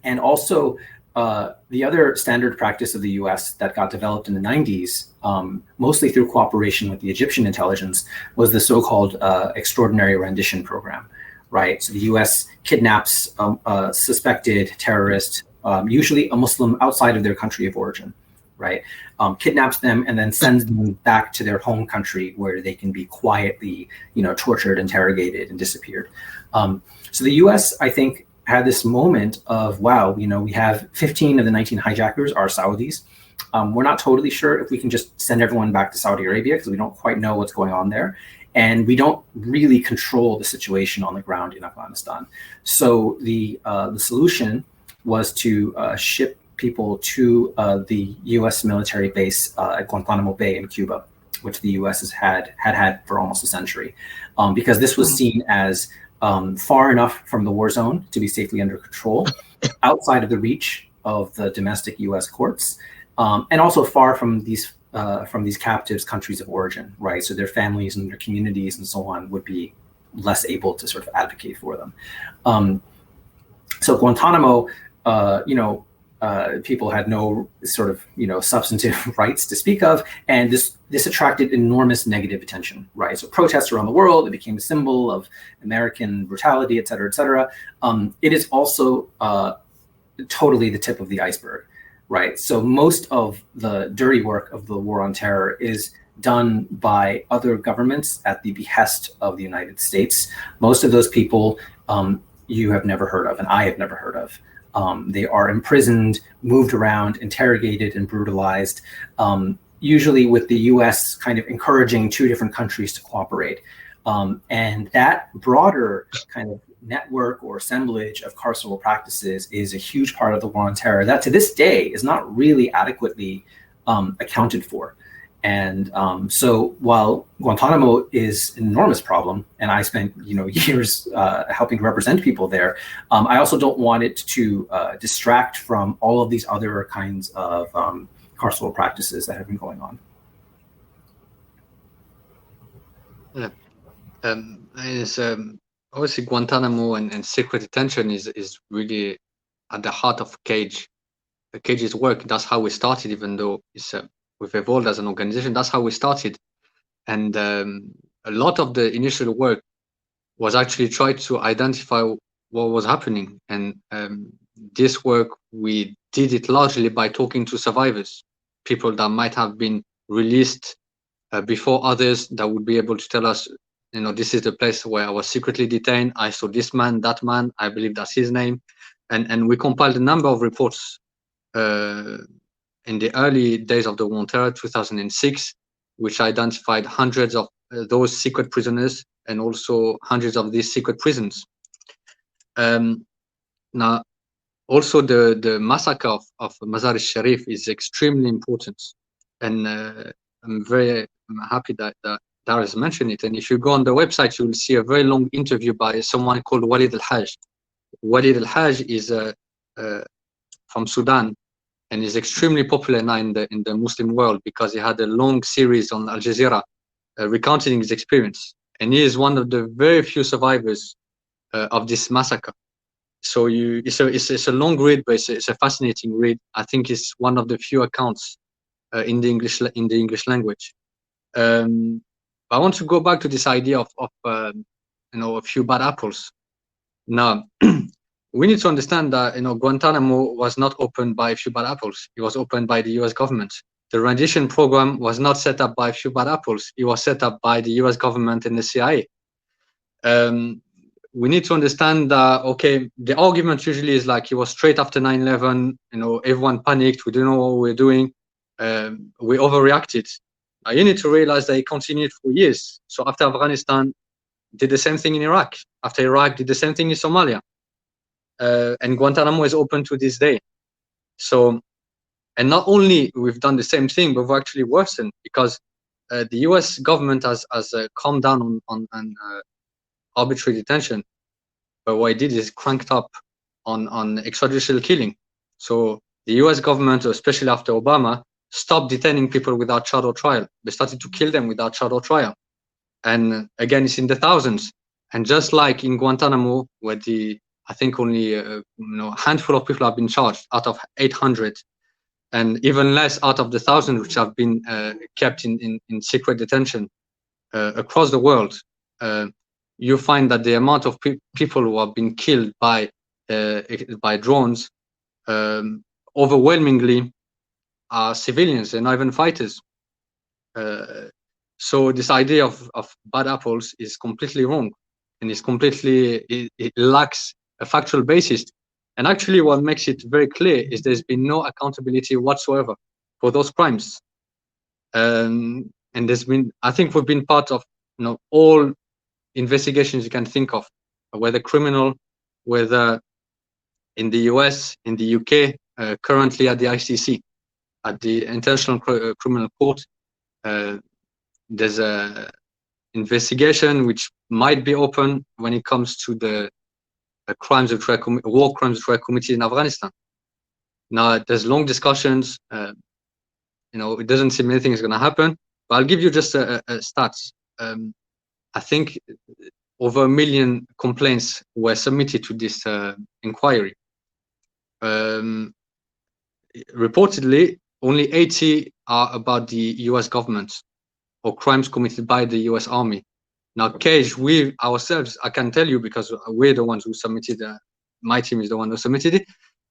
And also the other standard practice of the US that got developed in the 90s, mostly through cooperation with the Egyptian intelligence, was the so-called extraordinary rendition program. Right, so the U.S. kidnaps a suspected terrorist, usually a Muslim outside of their country of origin, right? Kidnaps them and then sends them back to their home country where they can be quietly, tortured, interrogated, and disappeared. So the U.S., I think, had this moment of, wow, we have 15 of the 19 hijackers are Saudis. We're not totally sure if we can just send everyone back to Saudi Arabia because we don't quite know what's going on there. And we don't really control the situation on the ground in Afghanistan. So the solution was to ship people to the U.S. military base at Guantanamo Bay in Cuba, which the U.S. has had for almost a century, because this was seen as far enough from the war zone to be safely under control, outside of the reach of the domestic U.S. courts, and also far from these captives' countries of origin, right? So their families and their communities and so on would be less able to sort of advocate for them. So Guantanamo, people had no sort of, substantive rights to speak of, and this attracted enormous negative attention, right? So protests around the world, it became a symbol of American brutality, et cetera, et cetera. It is also totally the tip of the iceberg. Right. So most of the dirty work of the war on terror is done by other governments at the behest of the United States. Most of those people you have never heard of, and I have never heard of. They are imprisoned, moved around, interrogated, and brutalized, usually with the US kind of encouraging two different countries to cooperate. And that broader kind of network or assemblage of carceral practices is a huge part of the war on terror that to this day is not really adequately accounted for. And so while Guantanamo is an enormous problem, and I spent years helping to represent people there, I also don't want it to distract from all of these other kinds of carceral practices that have been going on. Yeah, it's, obviously Guantanamo and secret detention is really at the heart of Cage. Cage's work. That's how we started, even though it's we've evolved as an organization. That's how we started, and a lot of the initial work was actually try to identify what was happening. And this work, we did it largely by talking to survivors, people that might have been released before others, that would be able to tell us, this is the place where I was secretly detained. I saw this man, that man. I believe that's his name. And we compiled a number of reports in the early days of the war on terror, 2006, which identified hundreds of those secret prisoners and also hundreds of these secret prisons. Now, also the massacre of Mazar-e-Sharif is extremely important, and I'm very happy that Darryl mentioned it. And if you go on the website, you will see a very long interview by someone called Walid al-Hajj. Walid al-Hajj is from Sudan, and is extremely popular now in the Muslim world because he had a long series on Al Jazeera recounting his experience, and he is one of the very few survivors of this massacre. So it's a long read, but it's a fascinating read. I think it's one of the few accounts in the English language. I want to go back to this idea of a few bad apples. Now, we need to understand that Guantanamo was not opened by a few bad apples. It was opened by the U.S. government. The rendition program was not set up by a few bad apples. It was set up by the U.S. government and the CIA. We need to understand that, okay, the argument usually is like it was straight after 9/11. Everyone panicked. We didn't know what we were doing. We overreacted. You need to realize that it continued for years. So after Afghanistan, did the same thing in Iraq. After Iraq, did the same thing in Somalia. And Guantanamo is open to this day. So, and not only we've done the same thing, but we've actually worsened because the U.S. government has calmed down on arbitrary detention, but what it did is cranked up on extrajudicial killing. So the U.S. government, especially after Obama, stopped detaining people without trial or trial. They started to kill them without trial or trial, and again, it's in the thousands. And just like in Guantanamo, where I think only a handful of people have been charged out of 800, and even less out of the 1,000 which have been kept in secret detention across the world. You find that the amount of people who have been killed by drones overwhelmingly are civilians and not even fighters. So this idea of bad apples is completely wrong, and it lacks a factual basis. And actually what makes it very clear is there's been no accountability whatsoever for those crimes. And I think we've been part of all investigations you can think of, whether criminal, whether in the US, in the UK, currently at the ICC, at the International Criminal Court. There's a investigation which might be open when it comes to the war crimes which were committed in Afghanistan. Now, there's long discussions. It doesn't seem anything is going to happen. But I'll give you just a stats. I think over 1 million complaints were submitted to this inquiry. Reportedly, only 80 are about the U.S. government or crimes committed by the U.S. Army. Now, Cage, we ourselves, I can tell you because we're the ones who submitted, my team is the one who submitted it,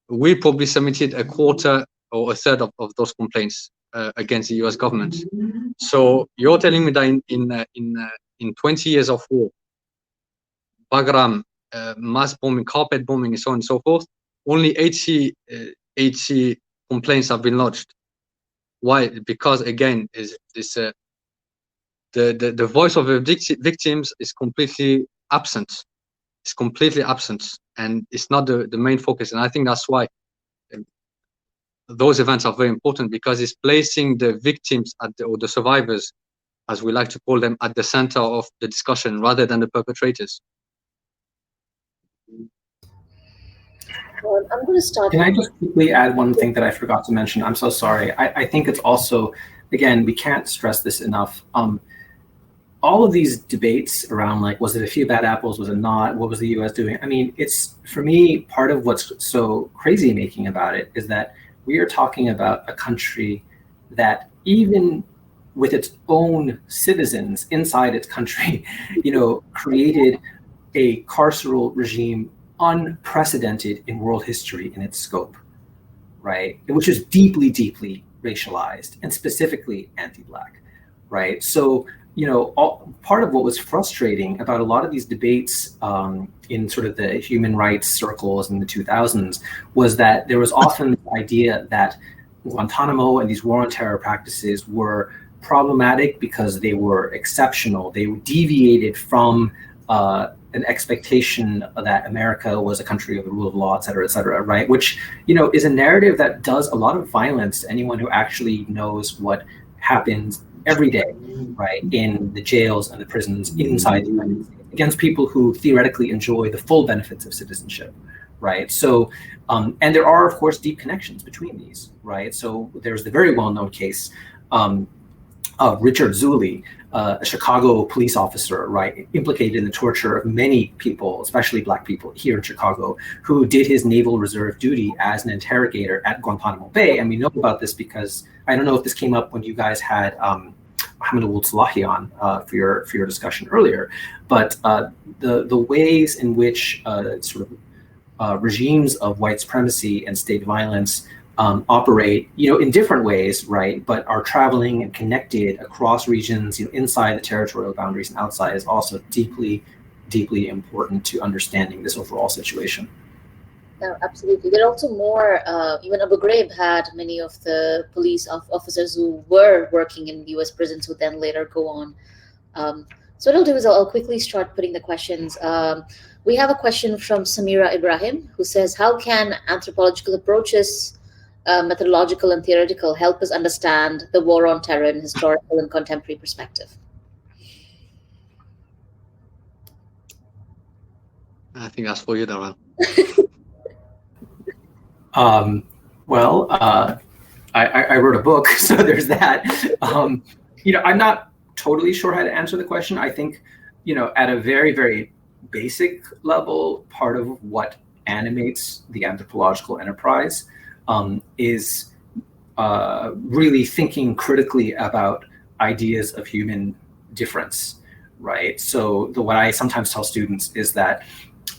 we probably submitted a quarter or a third of those complaints against the U.S. government. So you're telling me that in 20 years of war, Bagram, mass bombing, carpet bombing, and so on and so forth, only 80 complaints have been lodged. Why? Because again, the voice of the victims is completely absent. It's completely absent, and it's not the main focus. And I think that's why those events are very important because it's placing the victims or the survivors, as we like to call them, at the center of the discussion rather than the perpetrators. Well, I'm going to start. Can I just quickly add one thing that I forgot to mention? I'm so sorry. I think it's also, again, we can't stress this enough. All of these debates around, like, was it a few bad apples? Was it not? What was the U.S. doing? I mean, it's, for me, part of what's so crazy making about it is that we are talking about a country that, even with its own citizens inside its country, created a carceral regime unprecedented in world history in its scope, right? Which is deeply, deeply racialized and specifically anti-Black, right? So, part of what was frustrating about a lot of these debates in sort of the human rights circles in the 2000s was that there was often the idea that Guantanamo and these war on terror practices were problematic because they were exceptional. They deviated from an expectation that America was a country of the rule of law, et cetera, right? Which, is a narrative that does a lot of violence to anyone who actually knows what happens every day, right, in the jails and the prisons inside the United States against people who theoretically enjoy the full benefits of citizenship, right? So, and there are, of course, deep connections between these, right? So there's the very well-known case of Richard Zuley, a Chicago police officer, right, implicated in the torture of many people, especially Black people here in Chicago, who did his Naval Reserve duty as an interrogator at Guantanamo Bay. And we know about this because, I don't know if this came up when you guys had Mohammed Salahi on for your discussion earlier, but the ways in which regimes of white supremacy and state violence operate, in different ways, right, but are traveling and connected across regions, inside the territorial boundaries and outside, is also deeply, deeply important to understanding this overall situation. No, absolutely. There are also more, even Abu Ghraib had many of the police officers who were working in US prisons who then later go on. So what I'll do is I'll quickly start putting the questions. We have a question from Samira Ibrahim, who says, how can anthropological approaches, methodological and theoretical, help us understand the war on terror in historical and contemporary perspective? I think that's for you, Darryl. I wrote a book, so there's that. I'm not totally sure how to answer the question. I think, at a very, very basic level, part of what animates the anthropological enterprise is really thinking critically about ideas of human difference, right? So what I sometimes tell students is that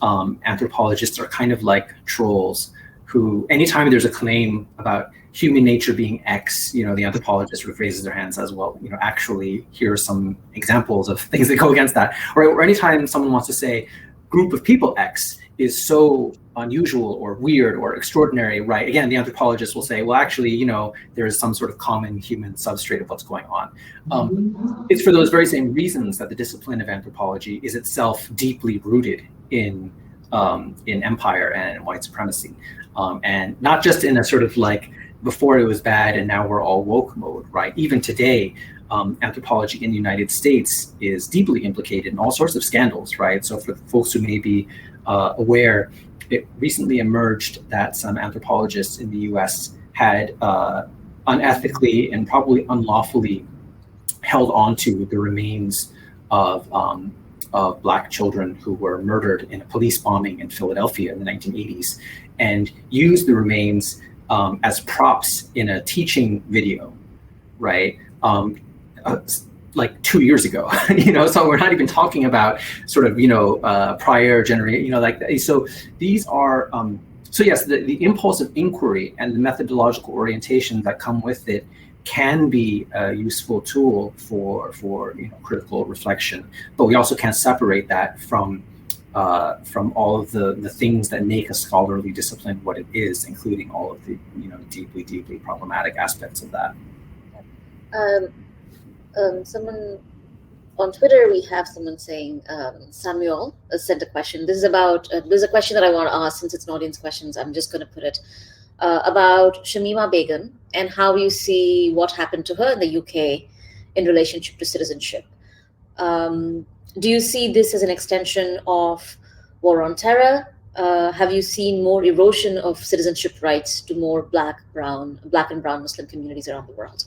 anthropologists are kind of like trolls who, anytime there's a claim about human nature being X, the anthropologist raises their hand and says, well, actually, here are some examples of things that go against that. Or anytime someone wants to say group of people X is so unusual or weird or extraordinary, right? Again, the anthropologist will say, well, actually, there is some sort of common human substrate of what's going on. It's for those very same reasons that the discipline of anthropology is itself deeply rooted in empire and white supremacy. And not just in a sort of like, before it was bad and now we're all woke mode, right? Even today, anthropology in the United States is deeply implicated in all sorts of scandals, right? So for folks who may be aware, it recently emerged that some anthropologists in the US had unethically and probably unlawfully held onto the remains of Black children who were murdered in a police bombing in Philadelphia in the 1980s, and used the remains as props in a teaching video, right? Like 2 years ago, so we're not even talking about sort of, prior generation, so these are, so yes, the impulse of inquiry and the methodological orientation that come with it can be a useful tool for critical reflection, but we also can't separate that from all of the things that make a scholarly discipline what it is, including all of the deeply, deeply problematic aspects of that. Someone on Twitter, we have someone saying, Samuel sent a question. This is about, there's a question that I want to ask, since it's an audience question, so I'm just going to put it. about Shamima Begum and how you see what happened to her in the UK in relationship to citizenship. Do you see this as an extension of war on terror? Have you seen more erosion of citizenship rights to more black and brown Muslim communities around the world?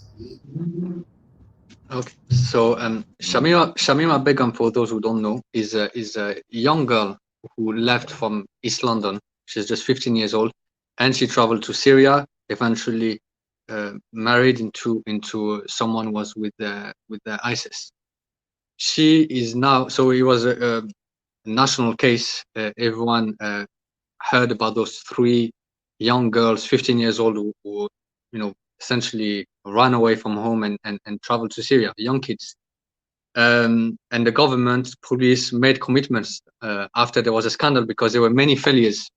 Okay, so Shamima Begum, for those who don't know, is a young girl who left from East London. She's just 15 years old, and she traveled to Syria. Eventually, married into someone who was with the ISIS. She is now, so it was a national case. Everyone heard about those three young girls, 15 years old, who essentially ran away from home and traveled to Syria, young kids. And the government, police made commitments after there was a scandal, because there were many failures.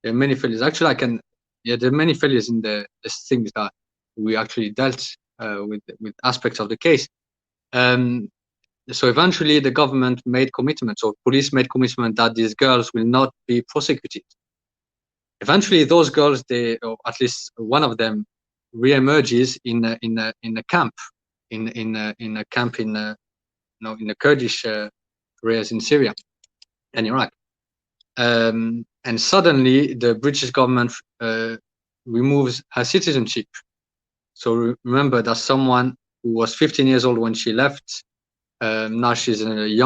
There are many failures. Actually, there are many failures in the things that we actually dealt with aspects of the case. So eventually the government made commitments, or police made commitment, that these girls will not be prosecuted. Eventually, those girls, or at least one of them, re-emerges in a camp, in a camp in the Kurdish areas in Syria and Iraq. And suddenly, the British government removes her citizenship. So remember that someone who was 15 years old when she left, now she's a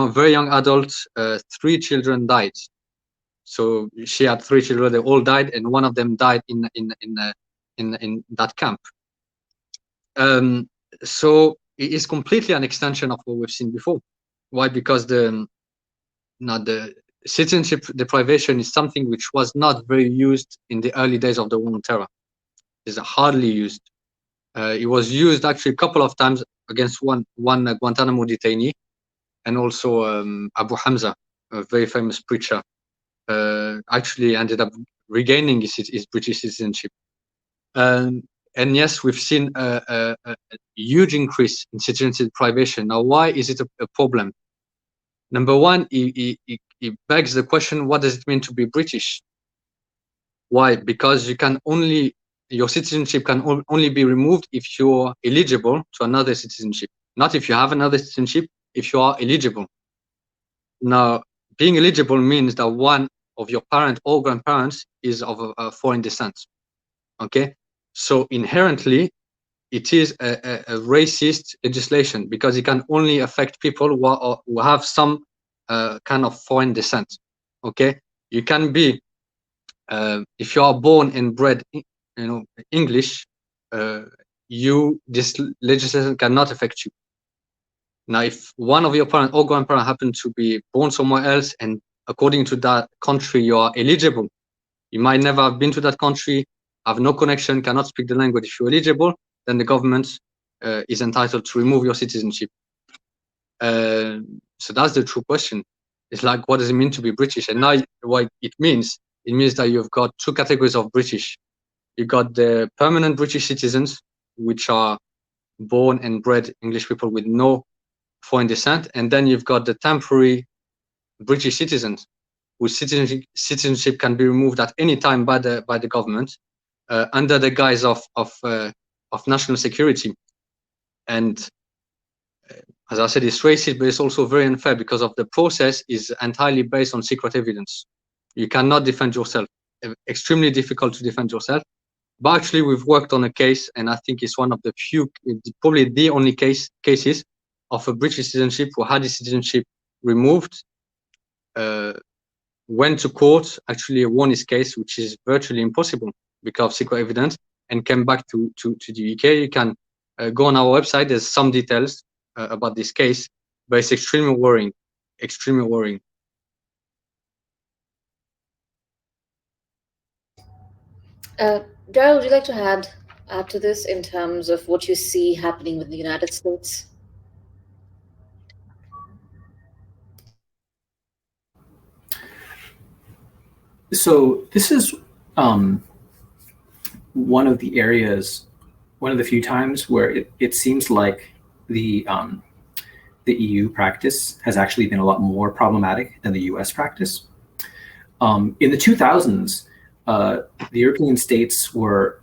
very young adult. 3 children died. So she had 3 children. They all died, and one of them died in that camp. So it is completely an extension of what we've seen before. Why? Because the citizenship deprivation is something which was not very used in the early days of the war on terror. It's hardly used. It was used actually a couple of times against one Guantanamo detainee, and also Abu Hamza, a very famous preacher, actually ended up regaining his British citizenship. And yes, we've seen a huge increase in citizenship deprivation. Now, why is it a problem? Number one, it begs the question, what does it mean to be British? Why? Because your citizenship can only be removed if you're eligible to another citizenship. Not if you have another citizenship, if you are eligible. Now, being eligible means that one of your parent or grandparents is of a foreign descent. Okay? So inherently, it is a racist legislation, because it can only affect people who have some kind of foreign descent. Okay? You can be, if you are born and bred, English, this legislation cannot affect you. Now, if one of your parents or grandparents happen to be born somewhere else, and according to that country you are eligible, you might never have been to that country, have no connection, cannot speak the language. If you're eligible, then the government is entitled to remove your citizenship. So that's the true question. It's like, what does it mean to be British? And now what it means that you've got 2 categories of British. You got the permanent British citizens, which are born and bred English people with no foreign descent, and then you've got the temporary British citizens, whose citizenship can be removed at any time by the government under the guise of national security. And as I said, it's racist, but it's also very unfair, because of the process is entirely based on secret evidence. You cannot defend yourself. Extremely difficult to defend yourself. But actually, we've worked on a case, and I think it's one of the few, probably the only cases of a British citizenship who had his citizenship removed, went to court, actually won his case, which is virtually impossible because of secret evidence, and came back to the UK. You can go on our website. There's some details about this case, but it's extremely worrying. Extremely worrying. Darryl, would you like to add to this in terms of what you see happening with the United States? So this is one of the areas, one of the few times where it seems like the EU practice has actually been a lot more problematic than the US practice. In the 2000s, the European states were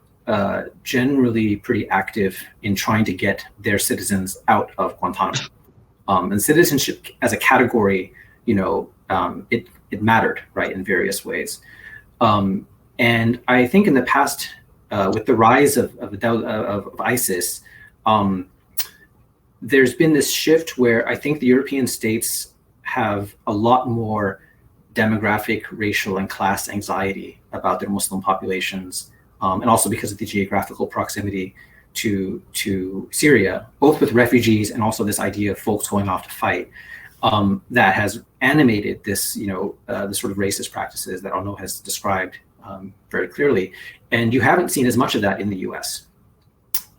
generally pretty active in trying to get their citizens out of Guantanamo. And citizenship as a category, it mattered, right, in various ways. And I think in the past, with the rise of ISIS, there's been this shift where I think the European states have a lot more demographic, racial, and class anxiety about their Muslim populations, and also because of the geographical proximity to Syria, both with refugees and also this idea of folks going off to fight, that has animated this, the sort of racist practices that Arnaud has described very clearly. And you haven't seen as much of that in the US.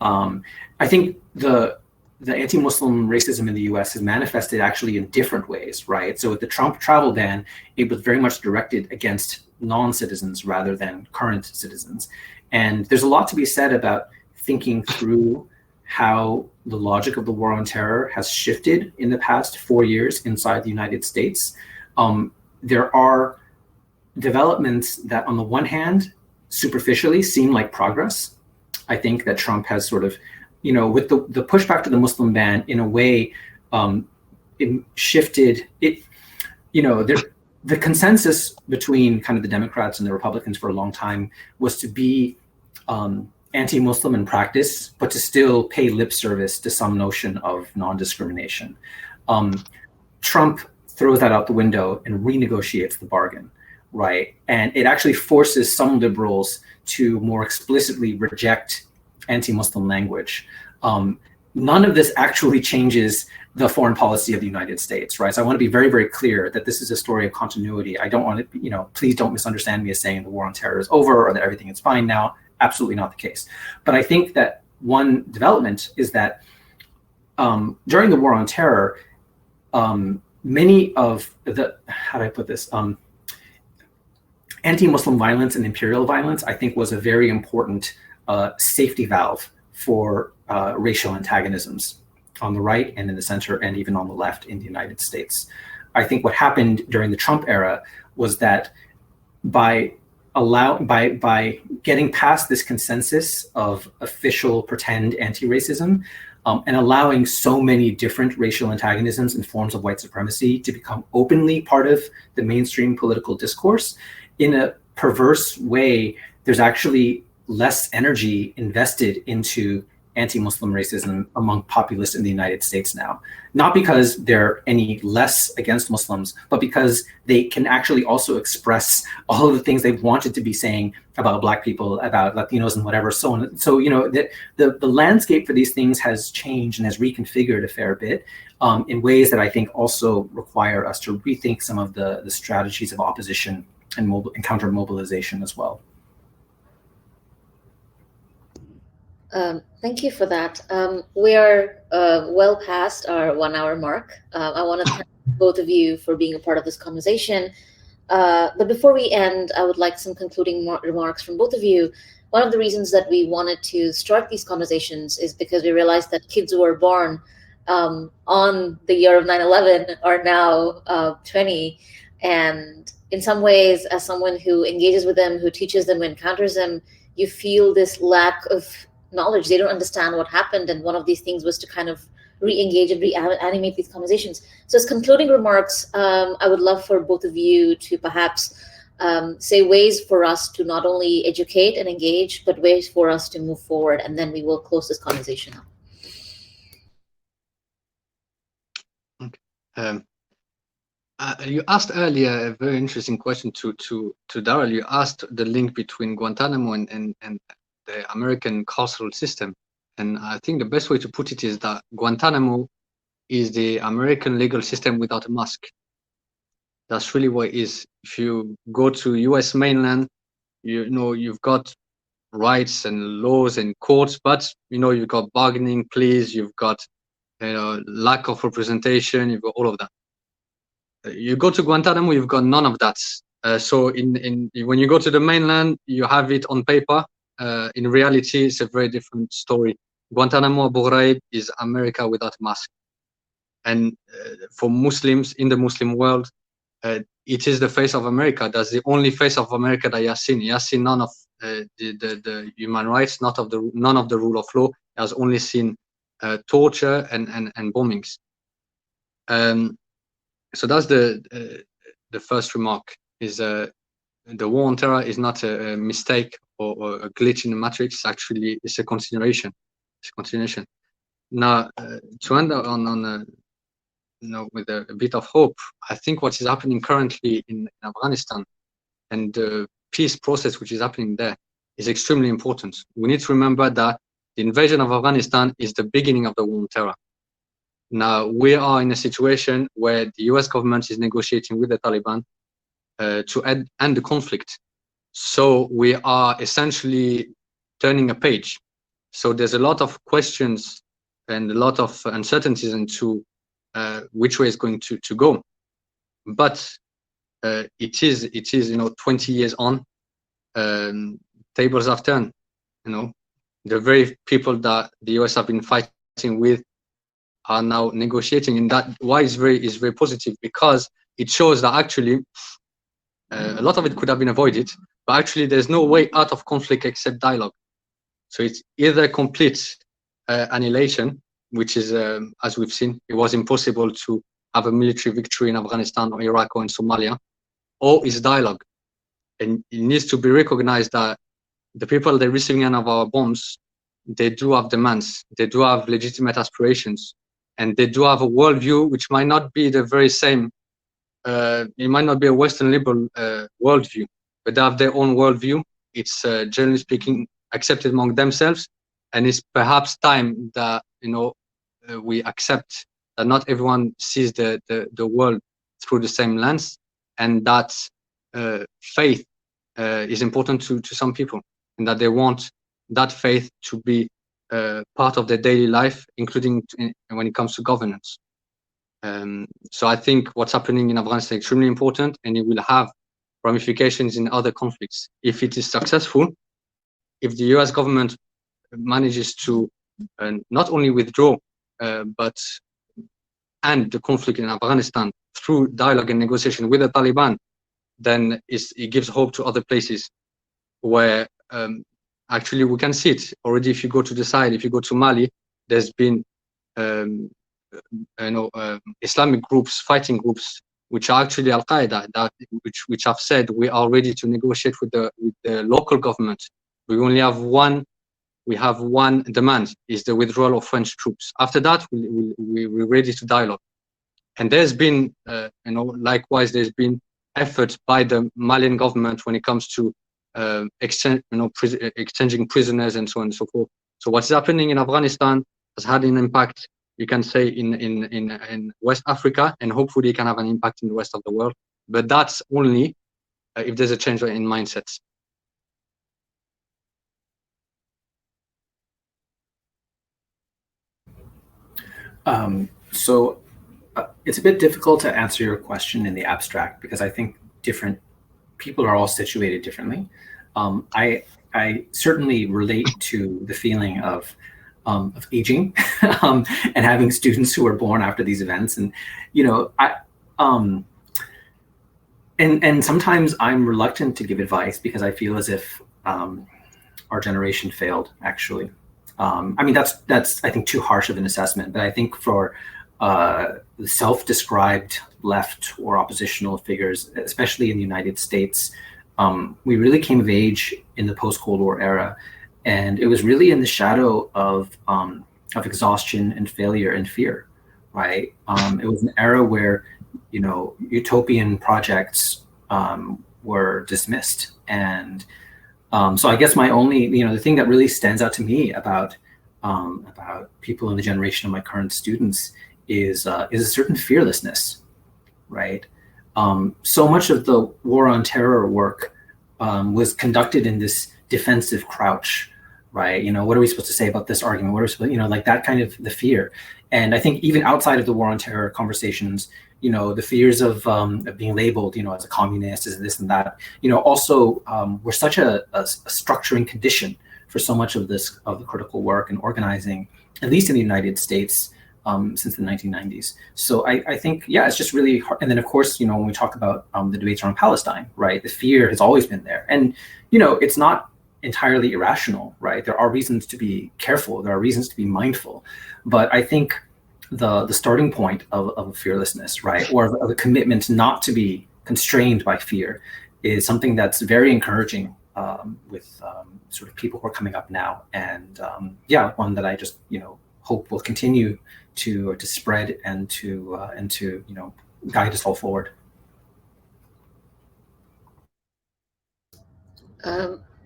I think the anti-Muslim racism in the US has manifested actually in different ways, right? So with the Trump travel ban, it was very much directed against non-citizens rather than current citizens. And there's a lot to be said about thinking through how the logic of the war on terror has shifted in the past 4 years inside the United States. There are developments that on the one hand, superficially seem like progress. I think that Trump has sort of, with the pushback to the Muslim ban, in a way, it shifted it. The consensus between kind of the Democrats and the Republicans for a long time was to be anti-Muslim in practice, but to still pay lip service to some notion of non-discrimination. Trump throws that out the window and renegotiates the bargain, right? And it actually forces some liberals to more explicitly reject anti-Muslim language. None of this actually changes the foreign policy of the United States, right? So I want to be very, very clear that this is a story of continuity. I don't want to, please don't misunderstand me as saying the war on terror is over or that everything is fine now. Absolutely not the case. But I think that one development is that during the war on terror, many of the, how do I put this? Anti-Muslim violence and imperial violence, I think, was a very important safety valve for racial antagonisms on the right and in the center and even on the left in the United States. I think what happened during the Trump era was that by getting past this consensus of official pretend anti-racism and allowing so many different racial antagonisms and forms of white supremacy to become openly part of the mainstream political discourse, in a perverse way, there's actually less energy invested into anti-Muslim racism among populists in the United States now. Not because they're any less against Muslims, but because they can actually also express all of the things they've wanted to be saying about Black people, about Latinos and whatever, so on. So, the landscape for these things has changed and has reconfigured a fair bit in ways that I think also require us to rethink some of the strategies of opposition and counter mobilization as well. Thank you for that. We are well past our 1 hour mark. I want to thank both of you for being a part of this conversation. But before we end, I would like some concluding remarks from both of you. One of the reasons that we wanted to start these conversations is because we realized that kids who were born on the year of 9/11 are now 20. And in some ways, as someone who engages with them, who teaches them, who encounters them, you feel this lack of knowledge. They don't understand what happened. And one of these things was to kind of re-engage and reanimate these conversations. So as concluding remarks, I would love for both of you to perhaps say ways for us to not only educate and engage, but ways for us to move forward. And then we will close this conversation up. Okay. You asked earlier a very interesting question to Darryl. You asked the link between Guantanamo and the American carceral system. And I think the best way to put it is that Guantanamo is the American legal system without a mask. That's really what it is. If you go to US mainland, you've got rights and laws and courts, but you've got bargaining pleas, you've got lack of representation, you've got all of that. You go to Guantanamo, you've got none of that. So when you go to the mainland, you have it on paper. In reality, it's a very different story. Guantanamo Abu Ghraib is America without a mask. And for Muslims in the Muslim world, it is the face of America. That's the only face of America that he has seen. He has seen none of the human rights, none of the rule of law. He has only seen torture and bombings. So that's the first remark. Is the war on terror is not a mistake or a glitch in the matrix. Actually, it's a continuation. It's a continuation. Now, to end on with a bit of hope, I think what is happening currently in Afghanistan and the peace process which is happening there is extremely important. We need to remember that the invasion of Afghanistan is the beginning of the war on terror. Now, we are in a situation where the US government is negotiating with the Taliban to end the conflict. So we are essentially turning a page. So there's a lot of questions and a lot of uncertainties into which way it's going to go. But it is 20 years on, tables have turned. The very people that the US have been fighting with are now negotiating, and that why is very positive, because it shows that actually a lot of it could have been avoided, but actually there's no way out of conflict except dialogue. So it's either complete annihilation, which is, as we've seen, it was impossible to have a military victory in Afghanistan or Iraq or in Somalia, or it's dialogue. And it needs to be recognized that the people that are receiving any of our bombs, they do have demands, they do have legitimate aspirations, and they do have a worldview which might not be the very same. It might not be a Western liberal worldview, but they have their own worldview. It's generally speaking accepted among themselves, and it's perhaps time that we accept that not everyone sees the world through the same lens, and that faith is important to some people, and that they want that faith to be part of their daily life, including when it comes to governance. So I think what's happening in Afghanistan is extremely important, and it will have ramifications in other conflicts. If it is successful, if the US government manages to not only withdraw, but end the conflict in Afghanistan through dialogue and negotiation with the Taliban, then it gives hope to other places where actually we can see it already. If you go to the side, if you go to Mali, there's been Islamic groups, fighting groups, which are actually Al Qaeda, which have said we are ready to negotiate with the local government. We only have one. We have one demand: is the withdrawal of French troops. After that, we're ready to dialogue. And there's been, likewise, there's been efforts by the Malian government when it comes to exchanging prisoners and so on and so forth. So what's happening in Afghanistan has had an impact, you can say, in West Africa, and hopefully it can have an impact in the rest of the world. But that's only if there's a change in mindsets. So it's a bit difficult to answer your question in the abstract, because I think different people are all situated differently. I certainly relate to the feeling of aging and having students who are born after these events, and and sometimes I'm reluctant to give advice because I feel as if our generation failed, actually. I mean, that's I think too harsh of an assessment, but I think for the self-described left or oppositional figures, especially in the United States, we really came of age in the post-Cold War era, and it was really in the shadow of exhaustion and failure and fear, right? It was an era where utopian projects were dismissed, and so I guess my only, the thing that really stands out to me about people in the generation of my current students is a certain fearlessness, right? So much of the war on terror work was conducted in this defensive crouch, right? What are we supposed to say about this argument? What are we supposed, like that kind of the fear. And I think even outside of the war on terror conversations, the fears of being labeled, as a communist, as this and that, also were such a structuring condition for so much of the critical work and organizing, at least in the United States, since the 1990s. So I think, yeah, it's just really hard. And then, of course, when we talk about the debates around Palestine, right, the fear has always been there. And, it's not entirely irrational, right? There are reasons to be careful. There are reasons to be mindful. But I think the starting point of fearlessness, right, or of a commitment not to be constrained by fear is something that's very encouraging with sort of people who are coming up now. And yeah, one that I just, hope will continue to spread and to guide us all forward.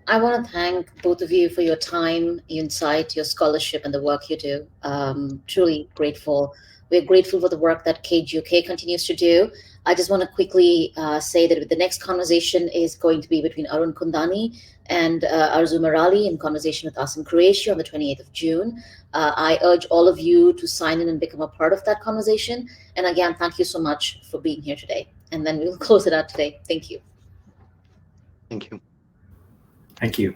I want to thank both of you for your time, your insight, your scholarship, and the work you do. Truly grateful. We're grateful for the work that Cage UK continues to do. I just want to quickly say that the next conversation is going to be between Arun Kundani and Arzu Merali in conversation with us in Croatia on the 28th of June. I urge all of you to sign in and become a part of that conversation. And again, thank you so much for being here today. And then we'll close it out today. Thank you. Thank you. Thank you.